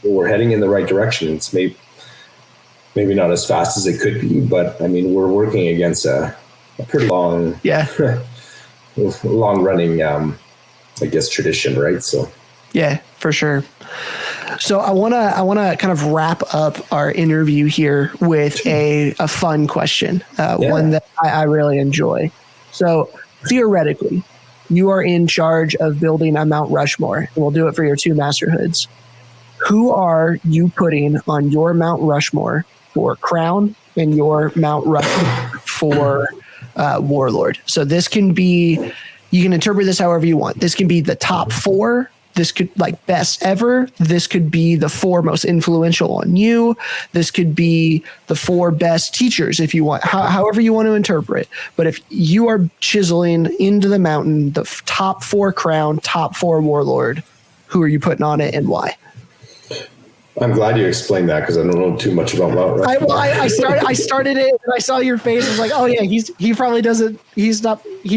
we're heading in the right direction. It's maybe not as fast as it could be, but I mean, we're working against a pretty long, long running, I guess, tradition, right? So yeah, for sure. So I want to kind of wrap up our interview here with a fun question, one that I really enjoy. So theoretically, you are in charge of building a Mount Rushmore, and we'll do it for your 2 masterhoods. Who are you putting on your Mount Rushmore for crown in your Mount Rushmore for Warlord. So this can be, you can interpret this however you want. This can be the top 4. This could like best ever. This could be the 4 most influential on you. This could be the 4 best teachers if you want, however you want to interpret. But if you are chiseling into the mountain, the top 4 crown, top 4 warlord, who are you putting on it and why? I'm glad you explained that because I don't know too much about Mount Rushmore. I started it and I saw your face. I was like, oh yeah, he probably doesn't. He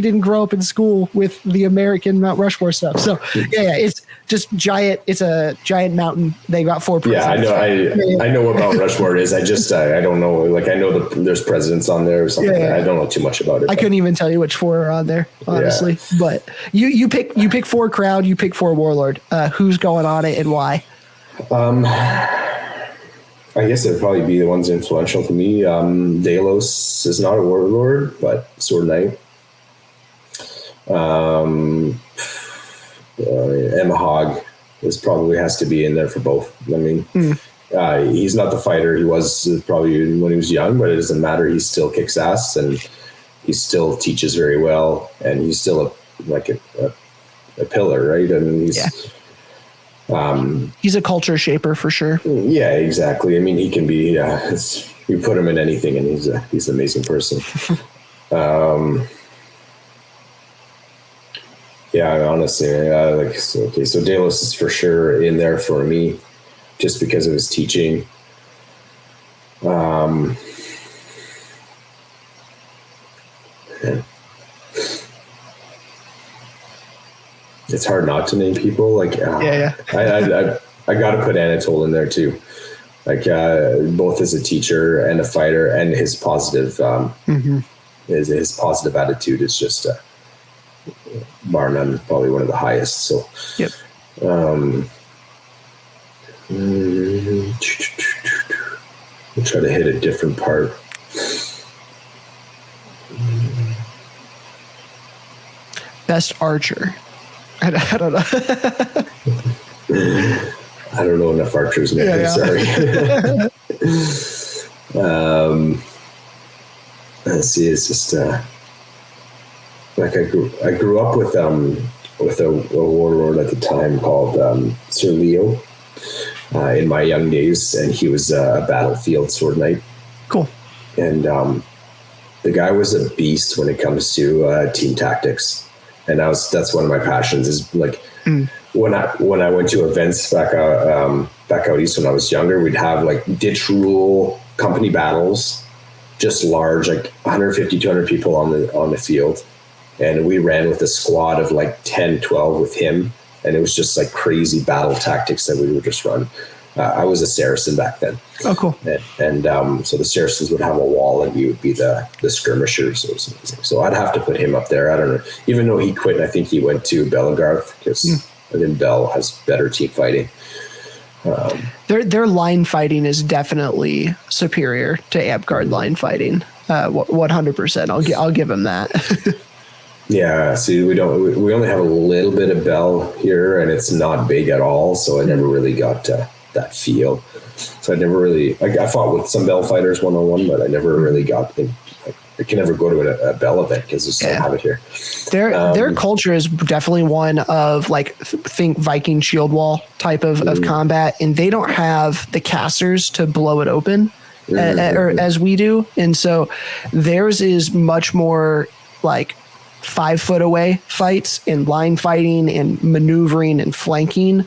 didn't grow up in school with the American Mount Rushmore stuff. So yeah, it's just giant. It's a giant mountain. They got 4 presidents. Yeah, I know what Mount Rushmore is. I just I don't know. Like I know there's presidents on there or something. Yeah. I don't know too much about it. I couldn't even tell you which 4 are on there, honestly. Yeah. But you pick 4 crowd. You pick 4 warlord. Who's going on it and why? I guess it'd probably be the ones influential to me. Delos is not a warlord, but sword knight. Amtgard probably has to be in there for both. I mean, he's not the fighter he was probably when he was young, but it doesn't matter. He still kicks ass and he still teaches very well, and he's still a pillar, right? I mean, he's a culture shaper for sure. Yeah, exactly. I mean, he can be. You put him in anything, and he's an amazing person. Yeah, honestly, so Delos is for sure in there for me, just because of his teaching. It's hard not to name people. Like, I got to put Anatole in there too. Like, both as a teacher and a fighter, and his positive, his positive attitude is just, bar none, probably one of the highest. So, yep. We'll try to hit a different part. Best archer. I don't know. I don't know enough archers, man. Yeah. Sorry. Let's see. It's just like I grew up with a warlord at the time called Sir Leo in my young days, and he was a battlefield sword knight. Cool. And the guy was a beast when it comes to team tactics. And that's one of my passions is like when I went to events back out east when I was younger, we'd have like ditch rule company battles, just large, like 150, 200 people on the field. And we ran with a squad of like 10, 12 with him. And it was just like crazy battle tactics that we would just run. I was a Saracen back then. Oh, cool. And so the Saracens would have a wall and we would be the skirmishers. It was amazing. So I'd have to put him up there. I don't know. Even though he quit, I think he went to Bellegarth because I think Bell has better team fighting. Their line fighting is definitely superior to Amtgard line fighting. 100%. I'll give him that. Yeah, see, we only have a little bit of Bell here, and it's not big at all. So I never really got that feel. So I never really. I fought with some Bell fighters 1-on-1, but I never really got. I can never go to a Bell event because I just don't have it here. Their culture is definitely one of like think Viking shield wall type of combat, and they don't have the casters to blow it open or as we do, and so theirs is much more like 5 foot away fights and line fighting and maneuvering and flanking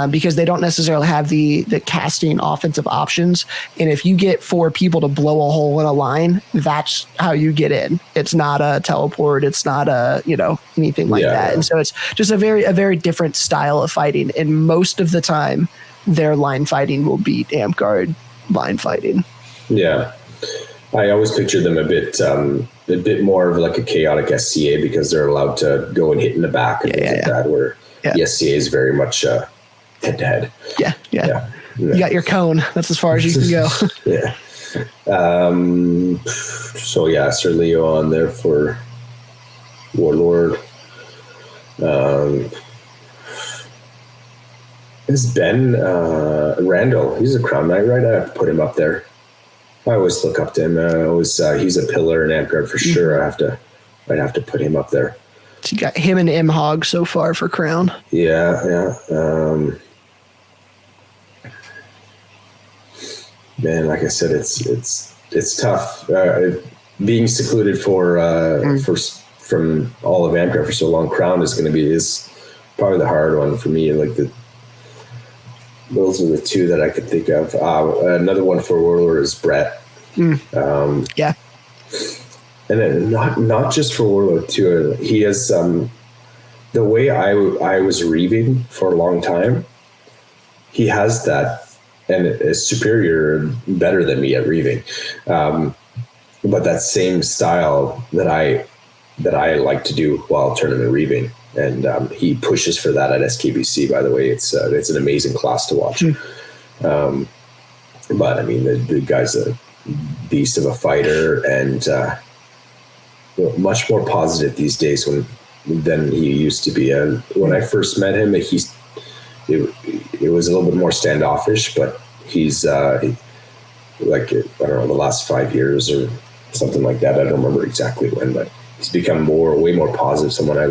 because they don't necessarily have the casting offensive options. And if you get 4 people to blow a hole in a line, that's how you get in. It's not a teleport. It's not anything like that. And so it's just a very different style of fighting. And most of the time their line fighting will beat Amtgard line fighting. Yeah. I always picture them a bit more of like a chaotic SCA because they're allowed to go and hit in the back and things like that, where the SCA is very much head to head. Yeah. You got your cone. That's as far as you can go. Yeah. So yeah, Sir Leo on there for Warlord. Is Ben Randall? He's a Crown Knight, right? I have to put him up there. I always look up to him. He's a pillar in Amtgard for sure. I'd have to put him up there. So you got him and Imhog so far for Crown. Yeah. Man, like I said, it's tough being secluded from all of Amtgard for so long. Crown is probably the hard one for me. Like those are the two that I could think of. Another one for Warlord is Brett. Yeah. And then not just for Warlord too. He has the way I was reaving for a long time. He has that, and is superior, better than me at reaving. But that same style that I like to do while tournament reaving, and he pushes for that at SKBC. By the way, it's an amazing class to watch. But I mean, the guy's a beast of a fighter, and much more positive these days than he used to be. When I first met him, it was a little bit more standoffish, but he's like, I don't know, the last 5 years or something like that. I don't remember exactly when, but he's become way more positive. Someone I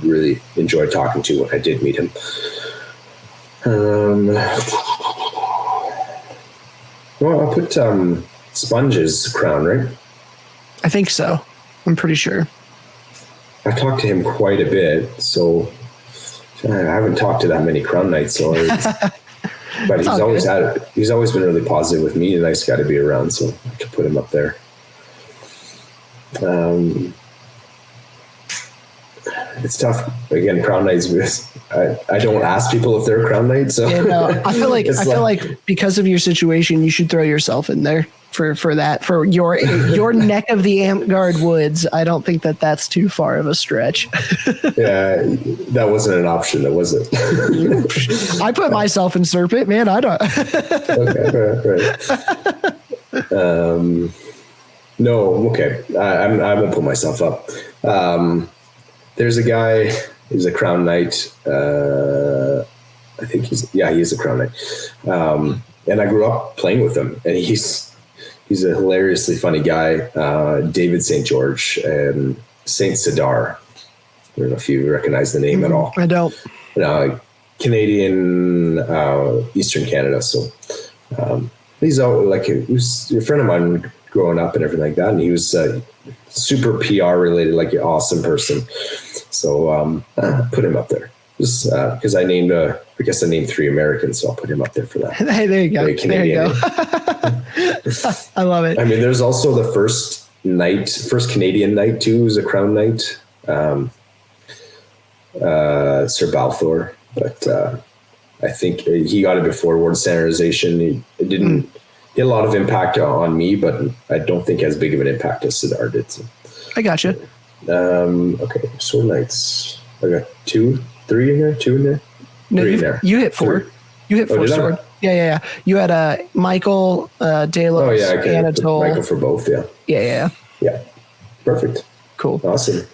really enjoyed talking to when I did meet him. Well, I'll put Sponge's Crown, right? I think so. I'm pretty sure. I talked to him quite a bit, so I haven't talked to that many Crown Knights. So, but he's always been really positive with me. A nice guy to be around, so I could put him up there. It's tough. Again, Crown Knights, I don't ask people if they're Crown Knights. So yeah, no, I feel like because of your situation, you should throw yourself in there for that, for your neck of the Amtgard woods. I don't think that's too far of a stretch. Yeah, that wasn't an option, though, was it? I put myself in Serpent, man. I don't. Okay, right. No, okay. I won't put myself up. There's a guy. He's a Crown Knight. I think he is a Crown Knight. And I grew up playing with him, and he's a hilariously funny guy. David St. George and Saint Sidar. I don't know if you recognize the name at all. I don't. Canadian, Eastern Canada. So he's he was a friend of mine growing up and everything like that, and he was super PR related, like an awesome person. So put him up there just because I named 3 Americans, so I'll put him up there for that. Hey, there you go. There you go. I love it. I mean, there's also the first Canadian knight too, who's a Crown Knight, Sir Balthor, but I think he got it before Ward standardization. He had a lot of impact on me, but I don't think as big of an impact as Sidar did. So. I gotcha. Okay, Sword Knights. I got 2, 3 in there, 2 in there, no, 3 in there. You hit 4. 3. You hit 4 sword. Yeah. You had Michael, Delos, Anatole. Michael for both, yeah. Yeah. Perfect. Cool. Awesome.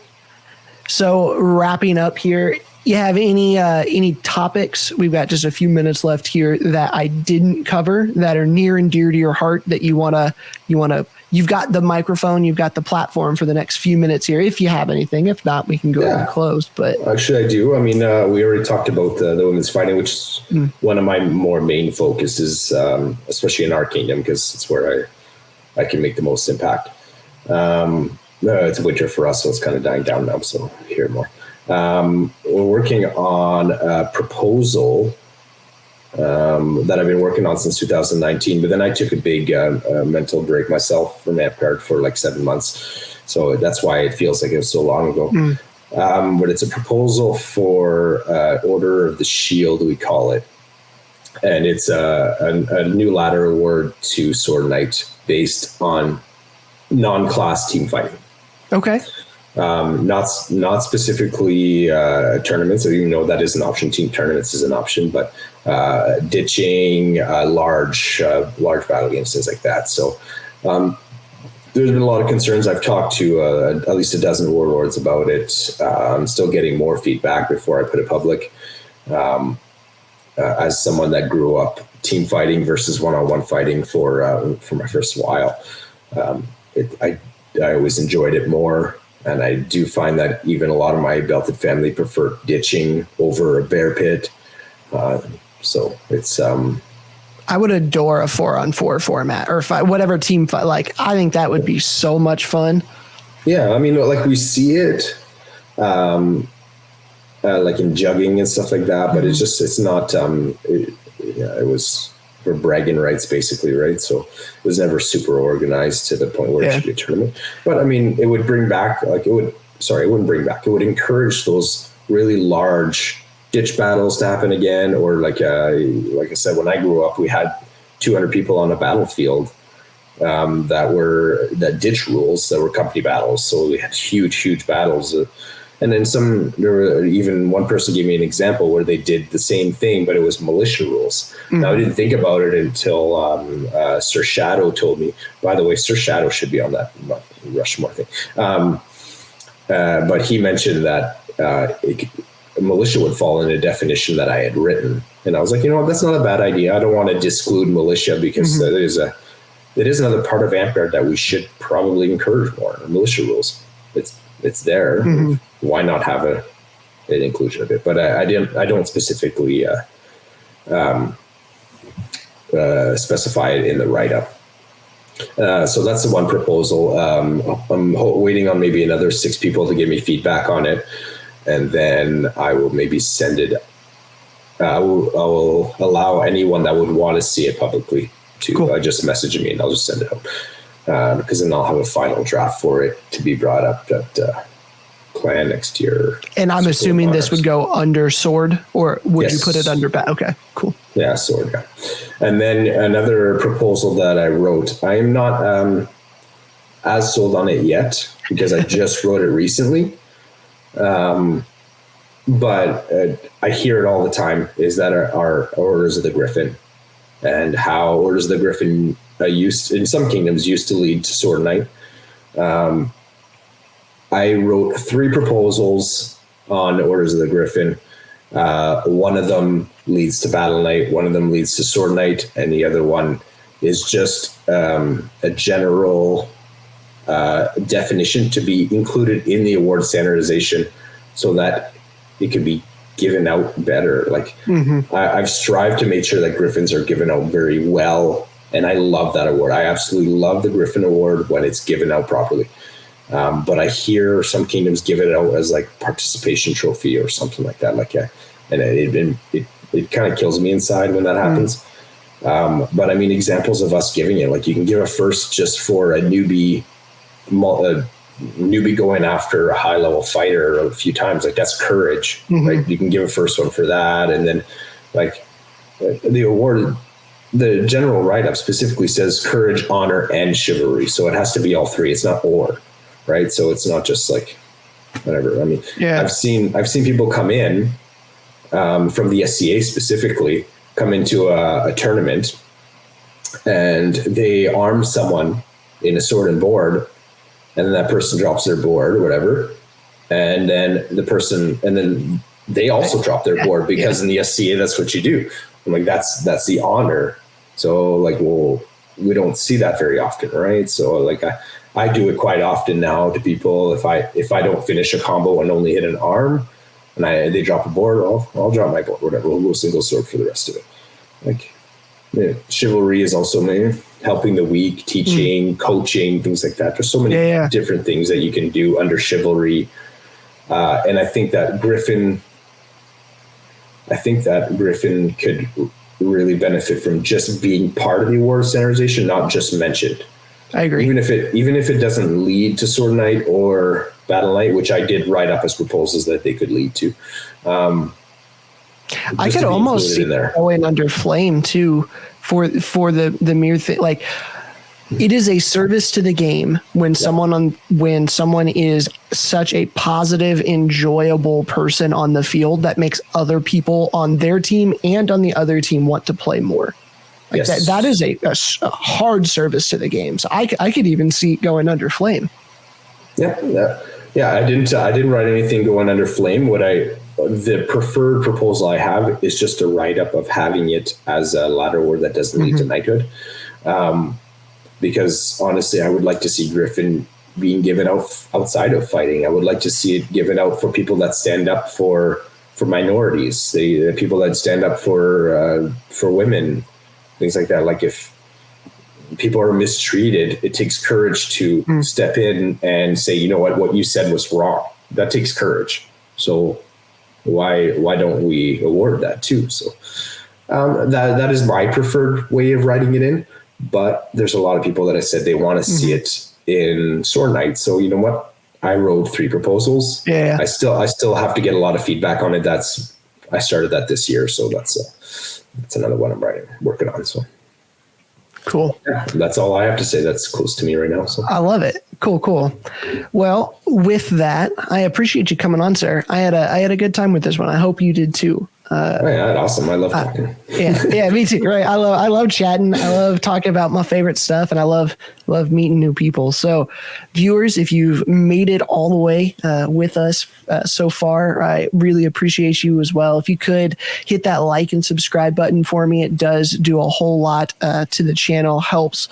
So wrapping up here, you have any topics? We've got just a few minutes left here that I didn't cover that are near and dear to your heart that you've got the microphone, you've got the platform for the next few minutes here. If you have anything, if not, we can go ahead and close. But actually, I do. I mean, we already talked about the women's fighting, which is one of my more main focuses, especially in our kingdom, because it's where I can make the most impact. It's winter for us, so it's kind of dying down now. So I hear more. We're working on a proposal that I've been working on since 2019, but then I took a big mental break myself from Amtgard for like 7 months. So that's why it feels like it was so long ago. But it's a proposal for Order of the Shield, we call it. And it's a new ladder award to Sword Knight based on non-class team fighting. Okay. Not specifically tournaments, even though that is an option. Team tournaments is an option, but ditching large battle games, things like that. So there's been a lot of concerns. I've talked to at least a dozen warlords about it. I'm still getting more feedback before I put it public. As someone that grew up team fighting versus one-on-one fighting for my first while. I always enjoyed it more. And I do find that even a lot of my belted family prefer ditching over a bear pit. So it's... I would adore a 4-on-4 format or whatever team fight. Like, I think that would be so much fun. Yeah, I mean, like we see it like in jugging and stuff like that, but it's not, it was for bragging rights basically, right? So it was never super organized to the point where it should be a tournament. But I mean, it would bring back, it wouldn't bring back, it would encourage those really large ditch battles to happen again. Or like I said, when I grew up, we had 200 people on a battlefield that ditch rules that were company battles. So we had huge battles. And then there were even one person gave me an example where they did the same thing, but it was militia rules. Mm-hmm. Now I didn't think about it until Sir Shadow told me. By the way, Sir Shadow should be on that Rushmore thing. But he mentioned that militia would fall in a definition that I had written. And I was like, you know what, that's not a bad idea. I don't want to disclude militia because it is another part of Amtgard that we should probably encourage more. Militia rules. It's there. Mm-hmm. Why not have an inclusion of it? But I don't specifically specify it in the write-up. So that's the one proposal. I'm waiting on maybe another 6 people to give me feedback on it, and then I will maybe send it. I will allow anyone that would want to see it publicly to just message me, and I'll just send it out. Because then I'll have a final draft for it to be brought up at Clan next year. And I'm assuming this would go under sword, or would you put it under Okay, cool. Yeah, sword, yeah. And then another proposal that I wrote, I am not as sold on it yet because I just wrote it recently. But I hear it all the time, is that our Orders of the Griffin and how Orders of the Griffin in some kingdoms used to lead to Sword Knight. I wrote 3 proposals on Orders of the Griffin. One of them leads to Battle Knight, one of them leads to Sword Knight, and the other one is just a general definition to be included in the award standardization so that it can be given out better. I've strived to make sure that Griffins are given out very well. And I love that award. I absolutely love the Griffin Award when it's given out properly. But I hear some kingdoms give it out as like participation trophy or something like that. And it kind of kills me inside when that happens. But I mean, examples of us giving it, like you can give a first just for a newbie going after a high level fighter a few times. Like that's courage, right? You can give a first one for that. And then like the award, the general write-up specifically says courage, honor, and chivalry. So it has to be all 3. It's not or, right? So it's not just like whatever. I mean, I've seen people come in from the SCA specifically, come into a tournament and they arm someone in a sword and board, and then that person drops their board or whatever. And then then they also drop their board because in the SCA, that's what you do. I'm like, that's the honor. So like, well, we don't see that very often, right? So like I do it quite often now to people. If I don't finish a combo and only hit an arm and they drop a board, I'll drop my board, whatever. We'll go single sword for the rest of it. Like chivalry is also helping the weak, teaching, coaching, things like that. There's so many different things that you can do under chivalry. And I think that Griffin could really benefit from just being part of the award standardization, not just mentioned. I agree. Even if it doesn't lead to Sword Knight or Battle Knight, which I did write up as proposals that they could lead to. I could almost see going under Flame too for the mere thing. Like, it is a service to the game when someone is such a positive, enjoyable person on the field that makes other people on their team and on the other team want to play more. Like that is a hard service to the game. So I could even see it going under Flame. Yeah. I didn't write anything going under Flame. What I the preferred proposal I have is just a write-up of having it as a ladder war that doesn't lead to knighthood. Because honestly, I would like to see Griffin being given out outside of fighting. I would like to see it given out for people that stand up for minorities, the people that stand up for women, things like that. Like if people are mistreated, it takes courage to step in and say, you know what you said was wrong. That takes courage. So why don't we award that too? So that is my preferred way of writing it in. But there's a lot of people that I said they want to see it in Sword Knight. So you know what? I wrote 3 proposals. Yeah. I still have to get a lot of feedback on it. I started that this year, so that's another one I'm working on. So cool. Yeah, that's all I have to say. That's close to me right now. So I love it. Cool. Well, with that, I appreciate you coming on, sir. I had a good time with this one. I hope you did too. Yeah, awesome. I love talking. Yeah, me too. Right. I love chatting. I love talking about my favorite stuff, and I love meeting new people. So, viewers, if you've made it all the way with us so far, I really appreciate you as well. If you could hit that like and subscribe button for me, it does do a whole lot to the channel. Helps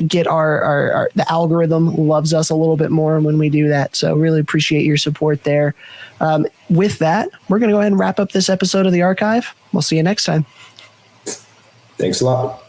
get our the algorithm loves us a little bit more when we do that. So, really appreciate your support there. With that, we're going to go ahead and wrap up this episode of The Archive. We'll see you next time. Thanks a lot.